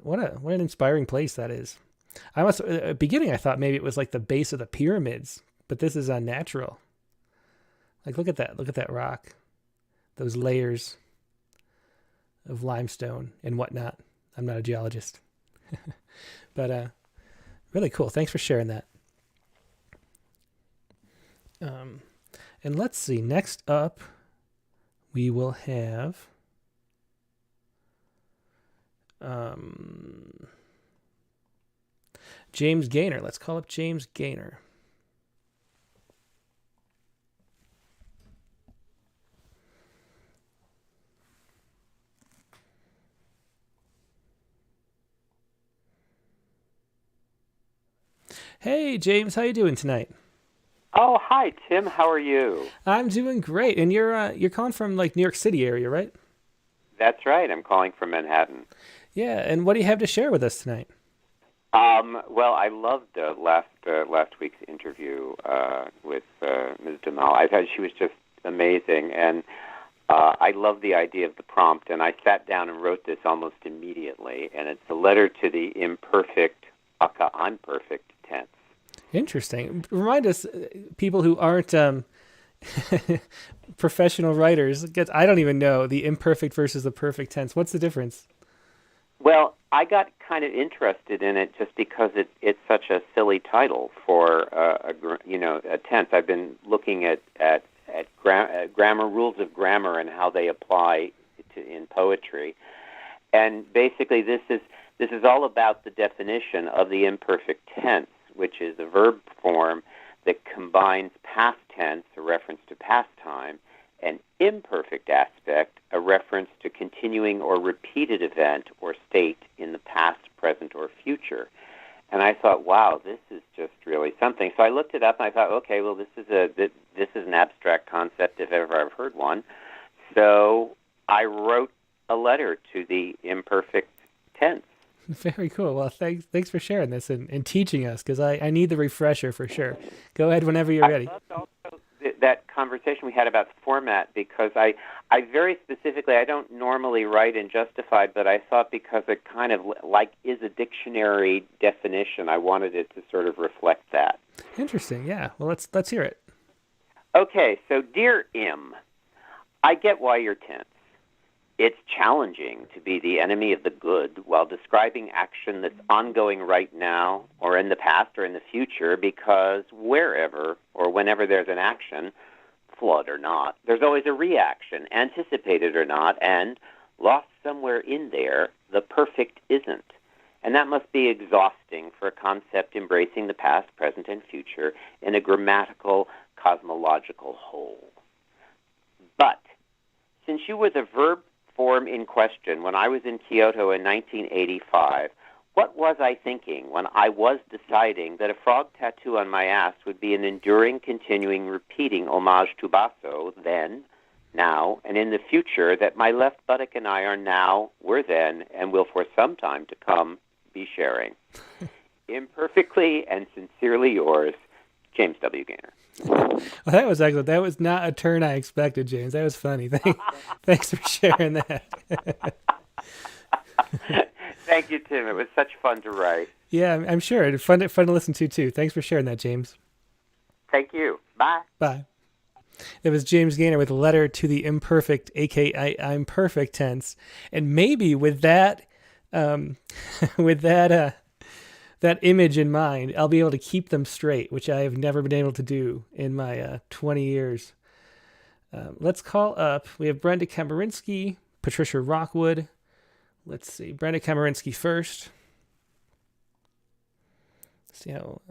what an inspiring place that is. I must at the beginning I thought maybe it was like the base of the pyramids, but this is unnatural. Like look at that rock, those layers of limestone and whatnot. I'm not a geologist, but really cool. Thanks for sharing that. And let's see. Next up, we will have James Gaynor. Let's call up James Gaynor. Hey, James, how you doing tonight? Oh, hi, Tim. How are you? I'm doing great. And you're calling from like New York City area, right? That's right. I'm calling from Manhattan. Yeah. And what do you have to share with us tonight? Well, I loved last week's interview with Ms. Demal. I thought she was just amazing, and I love the idea of the prompt, and I sat down and wrote this almost immediately, and it's a letter to the imperfect, aka imperfect tense. Interesting. Remind us, people who aren't professional writers, I don't even know the imperfect versus the perfect tense. What's the difference? Well, I got kind of interested in it just because it's such a silly title for a tense. I've been looking at grammar, rules of grammar, and how they apply in poetry, and basically this is all about the definition of the imperfect tense, which is a verb form that combines past tense, a reference to past time, and imperfect aspect, a reference to continuing or repeated event or state in the past, present, or future. And I thought, wow, this is just really something. So I looked it up and I thought, okay, well, this is an abstract concept if ever I've heard one. So I wrote a letter to the imperfect tense. Very cool. Well, thanks for sharing this and teaching us, because I need the refresher for sure. Go ahead whenever you're ready. I loved also that conversation we had about the format, because I very specifically, I don't normally write in Justified, but I thought because it kind of is a dictionary definition, I wanted it to sort of reflect that. Interesting. Yeah. Well, let's hear it. Okay. So, dear Im, I get why you're tense. It's challenging to be the enemy of the good while describing action that's ongoing right now or in the past or in the future, because wherever or whenever there's an action, flawed or not, there's always a reaction, anticipated or not, and lost somewhere in there, the perfect isn't. And that must be exhausting for a concept embracing the past, present, and future in a grammatical, cosmological whole. But since you were the verb form in question when I was in Kyoto in 1985, what was I thinking when I was deciding that a frog tattoo on my ass would be an enduring, continuing, repeating homage to Basso then, now, and in the future, that my left buttock and I are now, were then, and will for some time to come be sharing? Imperfectly and sincerely yours, James W. Gaynor. Well, that was excellent. That was not a turn I expected, James. That was funny. Thanks for sharing that. Thank you, Tim. It was such fun to write. Yeah, I'm sure. It's fun to listen to, too. Thanks for sharing that, James. Thank you. Bye. Bye. It was James Gaynor with a letter to the imperfect, aka I'm perfect tense. And maybe with that, that image in mind, I'll be able to keep them straight, which I have never been able to do in my 20 years. Let's call up. We have Brenda Kamarinsky, Patricia Rockwood. Let's see. Brenda Kamarinsky first. Let's see how...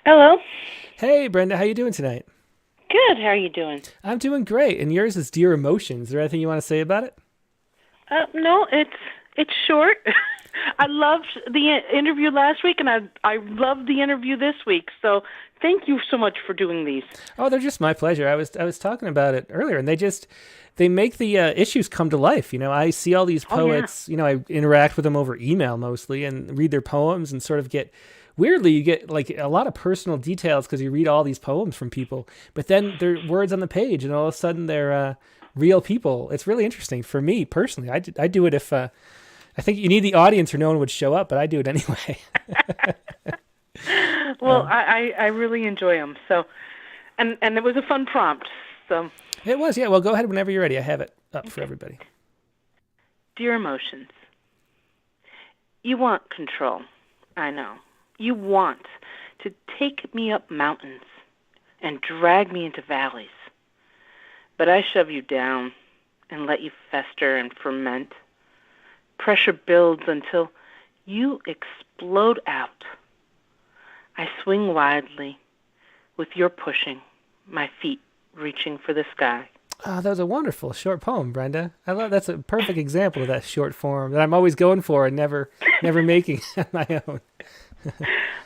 Hello. Hey, Brenda. How you doing tonight? Good. How are you doing? I'm doing great. And yours is Dear Emotions. Is there anything you want to say about it? No, it's short. I loved the interview last week, and I loved the interview this week. So thank you so much for doing these. Oh, they're just my pleasure. I was talking about it earlier, and they make the issues come to life. You know, I see all these poets. You know, I interact with them over email mostly, and read their poems, and sort of get. Weirdly, you get like a lot of personal details because you read all these poems from people, but then they're words on the page, and all of a sudden they're real people. It's really interesting for me personally. I do it if I think you need the audience or no one would show up, but I do it anyway. Well, I really enjoy them. So, and it was a fun prompt. So it was, yeah. Well, go ahead whenever you're ready. I have it up for everybody. Dear Emotions, you want control. I know. You want to take me up mountains and drag me into valleys. But I shove you down and let you fester and ferment. Pressure builds until you explode out. I swing wildly with your pushing, my feet reaching for the sky. Oh, that was a wonderful short poem, Brenda. I love that's a perfect example of that short form that I'm always going for and never making on my own.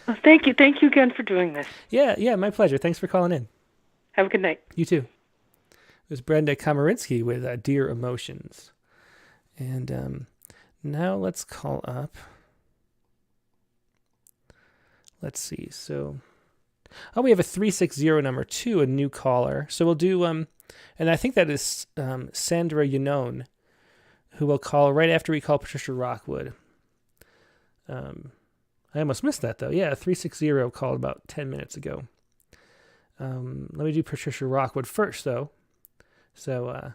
Well, thank you again for doing this. Yeah, my pleasure. Thanks for calling in. Have a good night. You too. It was Brenda Kamarinsky with Dear Emotions. And now let's call up let's see. So, we have a 360 number 2, a new caller. So we'll do, and I think that is Sandra Yanone, who will call right after we call Patricia Rockwood. I almost missed that, though. Yeah, 360 called about 10 minutes ago. Let me do Patricia Rockwood first, though. So,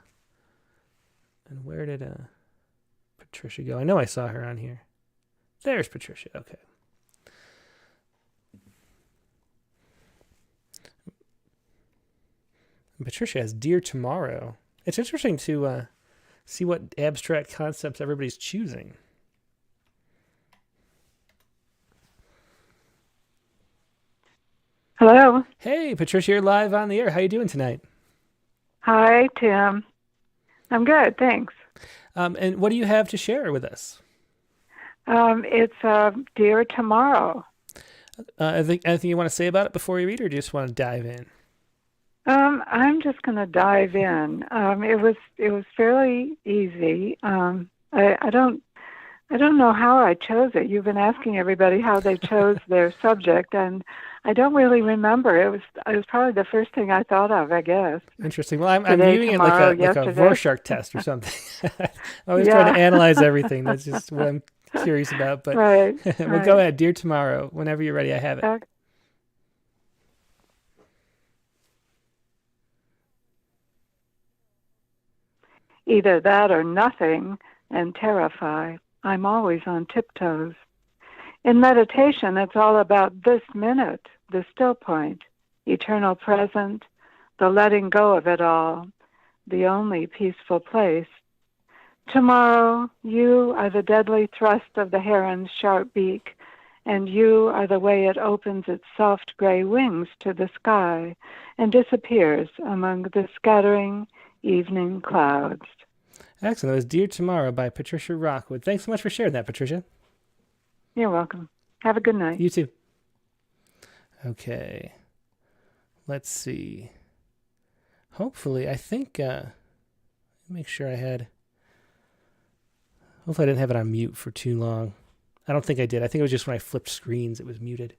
and where did Patricia go? I know I saw her on here. There's Patricia. Okay. And Patricia has Dear Tomorrow. It's interesting to see what abstract concepts everybody's choosing. Hello. Hey, Patricia, you're live on the air. How you doing tonight? Hi, Tim. I'm good, thanks. And what do you have to share with us? It's Dear Tomorrow. Anything you want to say about it before you read, or do you just want to dive in? I'm just going to dive in. It was fairly easy. I don't know how I chose it. You've been asking everybody how they chose their subject, and I don't really remember. It was probably the first thing I thought of, I guess. Interesting. Well, I'm viewing it like a Rorschach test or something. I always try to analyze everything. That's just what I'm curious about. But right. Well, go ahead. Dear Tomorrow. Whenever you're ready, I have it. Okay. Either that or nothing, and terrify. I'm always on tiptoes. In meditation, it's all about this minute, the still point, eternal present, the letting go of it all, the only peaceful place. Tomorrow, you are the deadly thrust of the heron's sharp beak, and you are the way it opens its soft gray wings to the sky and disappears among the scattering evening clouds. Excellent. That was Dear Tomorrow by Patricia Rockwood. Thanks so much for sharing that, Patricia. You're welcome. Have a good night. You too. Okay. Let's see. Hopefully, I think, make sure I had, hopefully I didn't have it on mute for too long. I don't think I did. I think it was just when I flipped screens, it was muted.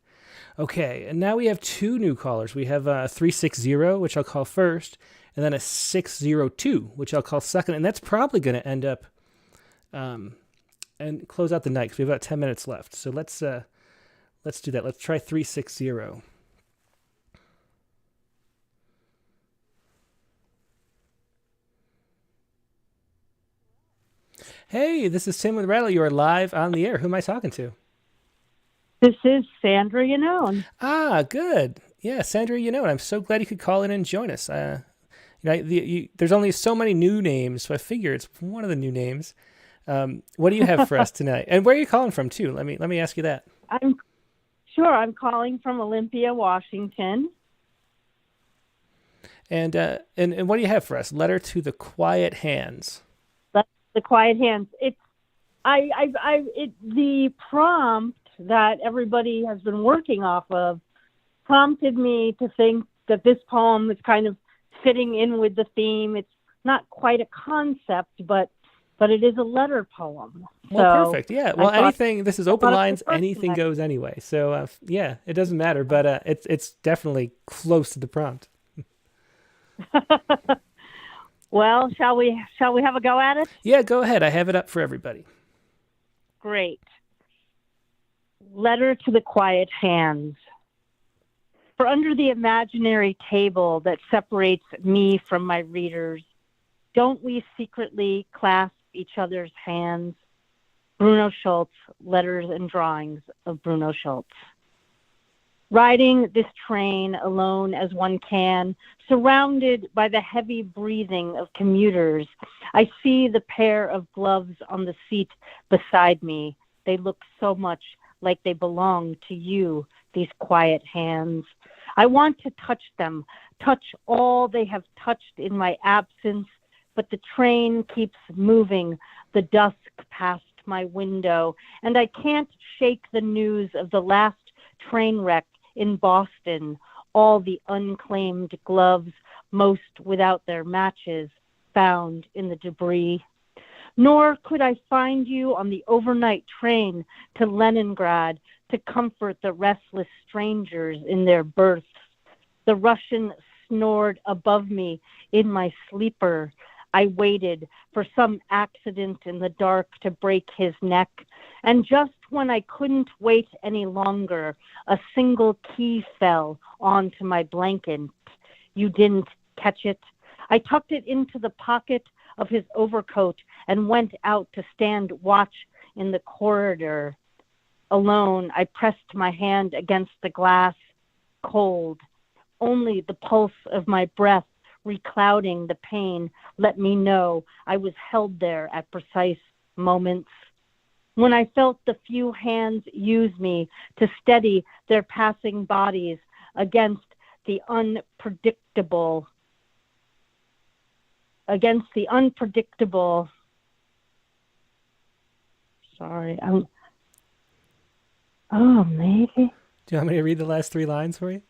Okay, and now we have 2 new callers. We have 360, which I'll call first, and then a 602, which I'll call second, and that's probably going to end up and close out the night because we have about 10 minutes left. So let's do that. Let's try 360. Hey, this is Tim with Rattle. You are live on the air. Who am I talking to? This is Sandra Yanone. Ah, good. Yeah, Sandra Yanone. I'm so glad you could call in and join us. There's only so many new names, so I figure it's one of the new names. What do you have for us tonight? And where are you calling from, too? Let me ask you that. I'm calling from Olympia, Washington. And what do you have for us? Letter to the Quiet Hands. The Quiet Hands. It's the prompt that everybody has been working off of prompted me to think that this poem is kind of fitting in with the theme. It's not quite a concept, but it is a letter poem. Well, perfect. Yeah. Well, anything. This is open lines. Anything goes anyway. So yeah, it doesn't matter. But it's definitely close to the prompt. Well, shall we have a go at it? Yeah, go ahead. I have it up for everybody. Great. Letter to the Quiet Hands. For under the imaginary table that separates me from my readers, don't we secretly clasp each other's hands? Bruno Schultz, Letters and Drawings of Bruno Schultz. Riding this train alone as one can, surrounded by the heavy breathing of commuters, I see the pair of gloves on the seat beside me. They look so much like they belong to you, these quiet hands. I want to touch them, touch all they have touched in my absence, but the train keeps moving, the dusk past my window, and I can't shake the news of the last train wreck in Boston, all the unclaimed gloves, most without their matches, found in the debris. Nor could I find you on the overnight train to Leningrad to comfort the restless strangers in their berths. The Russian snored above me in my sleeper. I waited for some accident in the dark to break his neck. And just when I couldn't wait any longer, a single key fell onto my blanket. You didn't catch it. I tucked it into the pocket of his overcoat and went out to stand watch in the corridor. Alone, I pressed my hand against the glass, cold. Only the pulse of my breath, reclouding the pain, let me know I was held there at precise moments. When I felt the few hands use me to steady their passing bodies against the unpredictable, maybe. Do you want me to read the last 3 lines for you?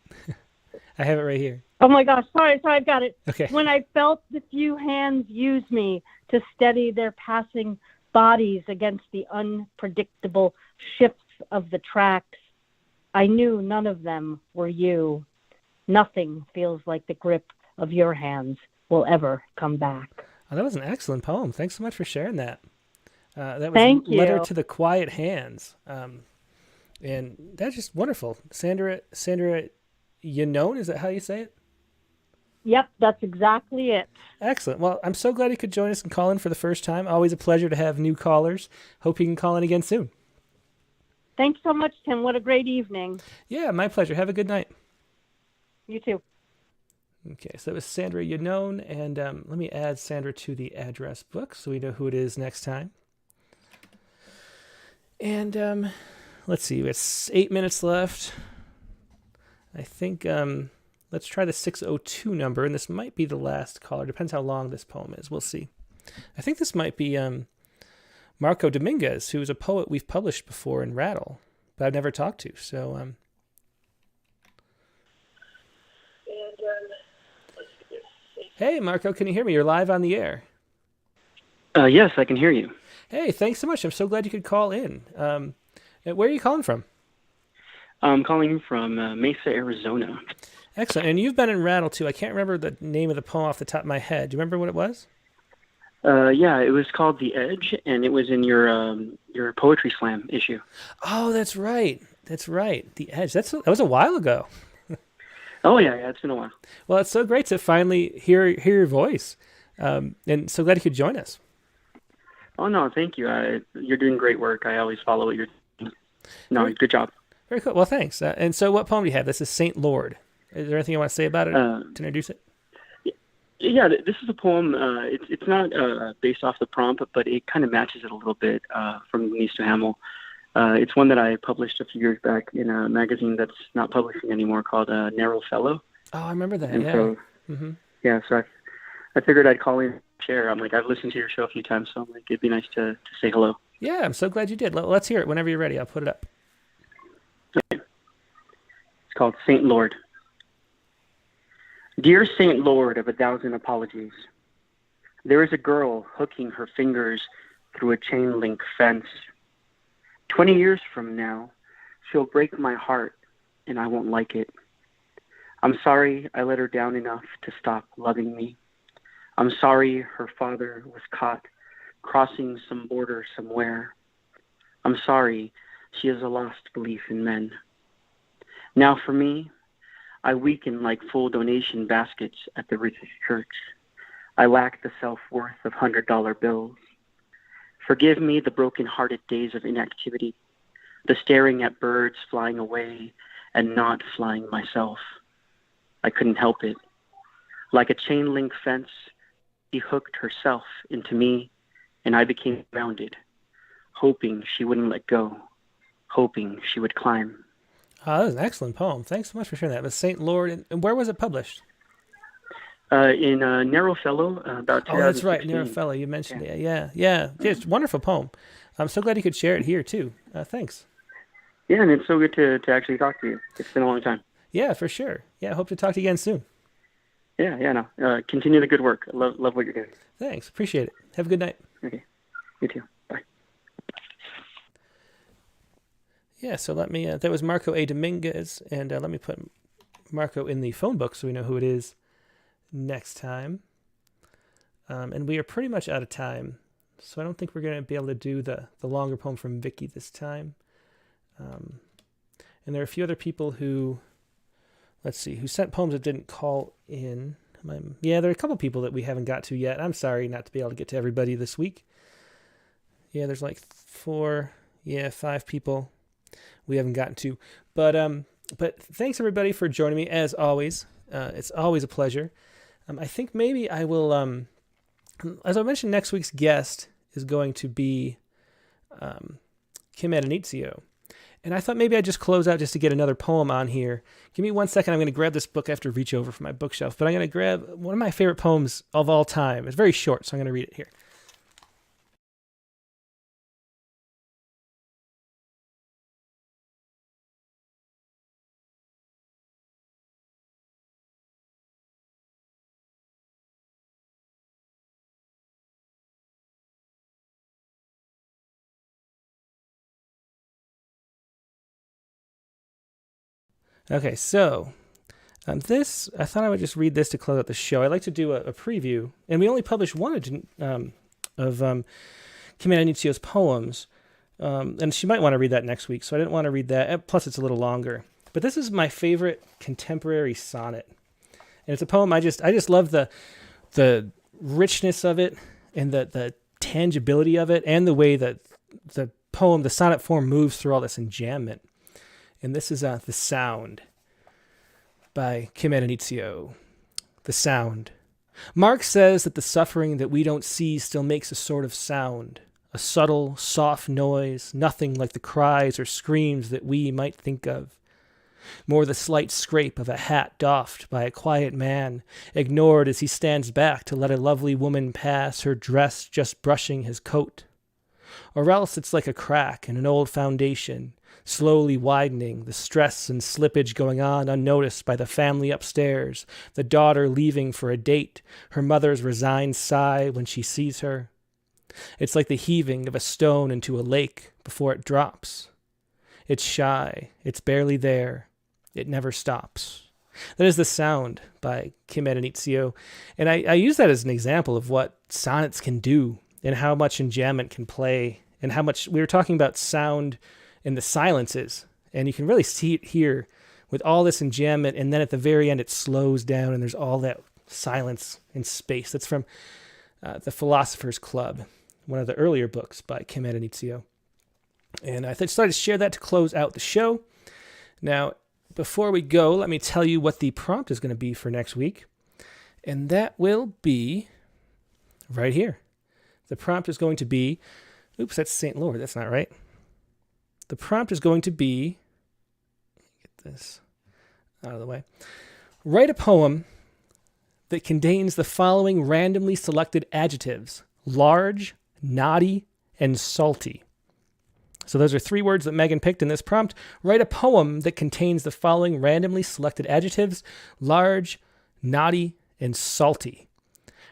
I have it right here. Oh my gosh, sorry, I've got it. Okay. When I felt the few hands use me to steady their passing bodies against the unpredictable shifts of the tracks, I knew none of them were you. Nothing feels like the grip of your hands will ever come back. Oh, that was an excellent poem. Thanks so much for sharing that. That was Thank Letter you. to the Quiet Hands. And that's just wonderful. Sandra Yanone, is that how you say it? Yep, that's exactly it. Excellent. Well, I'm so glad you could join us and call in for the first time. Always a pleasure to have new callers. Hope you can call in again soon. Thanks so much, Tim. What a great evening. Yeah, my pleasure. Have a good night. You too. Okay, so that was Sandra Yanone, and let me add Sandra to the address book so we know who it is next time. And let's see, we have 8 minutes left. I think let's try the 602 number, and this might be the last caller. Depends how long this poem is. We'll see. I think this might be Marco Dominguez, who is a poet we've published before in Rattle, but I've never talked to. So, hey, Marco, can you hear me? You're live on the air. Yes, I can hear you. Hey, thanks so much. I'm so glad you could call in. Where are you calling from? I'm calling from Mesa, Arizona. Excellent. And you've been in Rattle, too. I can't remember the name of the poem off the top of my head. Do you remember what it was? Yeah, it was called The Edge, and it was in your Poetry Slam issue. Oh, that's right. That's right. The Edge. That was a while ago. Oh, yeah, it's been a while. Well, it's so great to finally hear your voice. And so glad you could join us. Oh, no, thank you. You're doing great work. I always follow what you're doing. No, good job. Very cool. Well, thanks. And so what poem do you have? This is Saint Lord. Is there anything you want to say about it to introduce it? Yeah, this is a poem. It's not based off the prompt, but it kind of matches it a little bit from Denise Duhamel. It's one that I published a few years back in a magazine that's not publishing anymore called Narrow Fellow. Oh, I remember that. And yeah. So, so I figured I'd call in and share. I'm like, I've listened to your show a few times, so I'm like, it'd be nice to say hello. Yeah, I'm so glad you did. Let's hear it whenever you're ready. I'll put it up. Okay. It's called Saint Lord. Dear Saint Lord of 1,000 apologies, there is a girl hooking her fingers through a chain link fence. 20 years from now, she'll break my heart and I won't like it. I'm sorry I let her down enough to stop loving me. I'm sorry her father was caught crossing some border somewhere. I'm sorry she has a lost belief in men. Now for me, I weaken like full donation baskets at the richest church. I lack the self-worth of $100 bills. Forgive me the broken-hearted days of inactivity, the staring at birds flying away and not flying myself. I couldn't help it. Like a chain link fence, she hooked herself into me, and I became grounded, hoping she wouldn't let go, hoping she would climb. Oh, that was an excellent poem. Thanks so much for sharing that. It was Saint Lord. And where was it published? In Narrow Fellow, about 2016. Oh, that's right, Narrow Fellow. You mentioned it. Yeah. It's a wonderful poem. I'm so glad you could share it here, too. Thanks. Yeah, and it's so good to actually talk to you. It's been a long time. Yeah, for sure. Yeah, I hope to talk to you again soon. Yeah, no. Continue the good work. I love what you're doing. Thanks. Appreciate it. Have a good night. Okay. You too. Bye. Yeah, so let me, that was Marco A. Dominguez, and let me put Marco in the phone book so we know who it is next time. And we are pretty much out of time, so I don't think we're going to be able to do the longer poem from Vicky this time. And there are a few other people who, let's see, who sent poems that didn't call in. Yeah, there are a couple people that we haven't got to yet. I'm sorry not to be able to get to everybody this week. Yeah, there's like 5 people we haven't gotten to. But thanks everybody for joining me as always. It's always a pleasure. I think maybe I will, as I mentioned, next week's guest is going to be Kim Adenizio. And I thought maybe I'd just close out just to get another poem on here. Give me 1 second. I'm going to grab this book. I have to reach over for my bookshelf. But I'm going to grab one of my favorite poems of all time. It's very short, so I'm going to read it here. Okay, so this, I thought I would just read this to close out the show. I like to do a preview, and we only published one of Kim Adenizio's poems, and she might want to read that next week, so I didn't want to read that. Plus, it's a little longer. But this is my favorite contemporary sonnet, and it's a poem I just love the richness of it, and the tangibility of it, and the way that the poem, the sonnet form, moves through all this enjambment. And this is The Sound by Kim Adenizio. The Sound. Marx says that the suffering that we don't see still makes a sort of sound, a subtle, soft noise, nothing like the cries or screams that we might think of. More the slight scrape of a hat doffed by a quiet man, ignored as he stands back to let a lovely woman pass, her dress just brushing his coat. Or else it's like a crack in an old foundation, slowly widening, the stress and slippage going on unnoticed by the family upstairs, the daughter leaving for a date, her mother's resigned sigh when she sees her. It's like the heaving of a stone into a lake before it drops. It's shy, it's barely there, it never stops. That is The Sound by Kim Adenizio, and I use that as an example of what sonnets can do and how much enjambment can play, and how much we were talking about sound in the silences, and you can really see it here with all this enjambment, and then at the very end it slows down and there's all that silence and space. That's from The Philosopher's Club, one of the earlier books by Kim Adenizio. And I decided to share that to close out the show. Now, before we go, let me tell you what the prompt is going to be for next week, and that will be right here. The prompt is going to be, oops, that's St. Lord, that's not right. The prompt is going to be, get this out of the way. Write a poem that contains the following randomly selected adjectives: large, knotty, and salty. So those are 3 words that Megan picked in this prompt. Write a poem that contains the following randomly selected adjectives: large, knotty, and salty.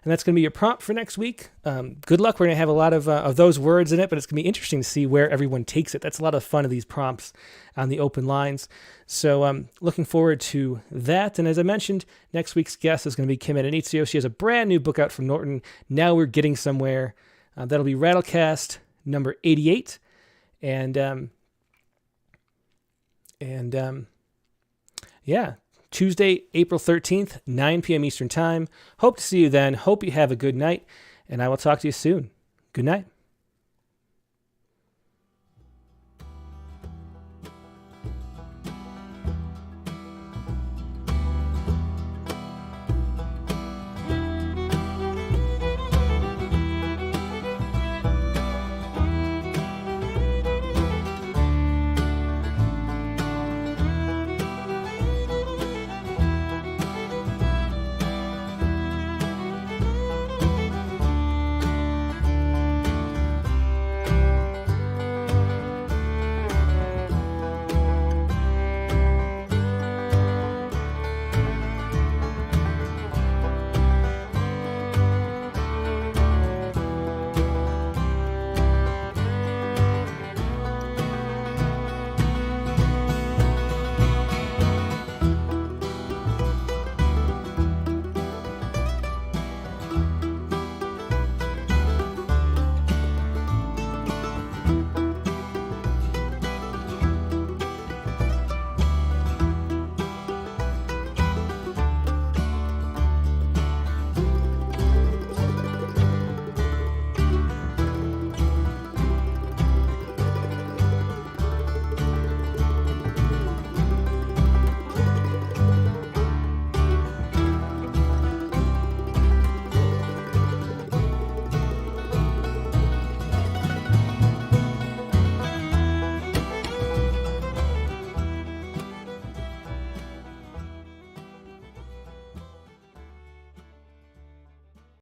And that's going to be your prompt for next week. Good luck. We're going to have a lot of those words in it, but it's going to be interesting to see where everyone takes it. That's a lot of fun of these prompts on the open lines. So I'm looking forward to that. And as I mentioned, next week's guest is going to be Kim Adenizio. She has a brand new book out from Norton, Now We're Getting Somewhere. That'll be Rattlecast number 88. Yeah. Tuesday, April 13th, 9 p.m. Eastern Time. Hope to see you then. Hope you have a good night, and I will talk to you soon. Good night.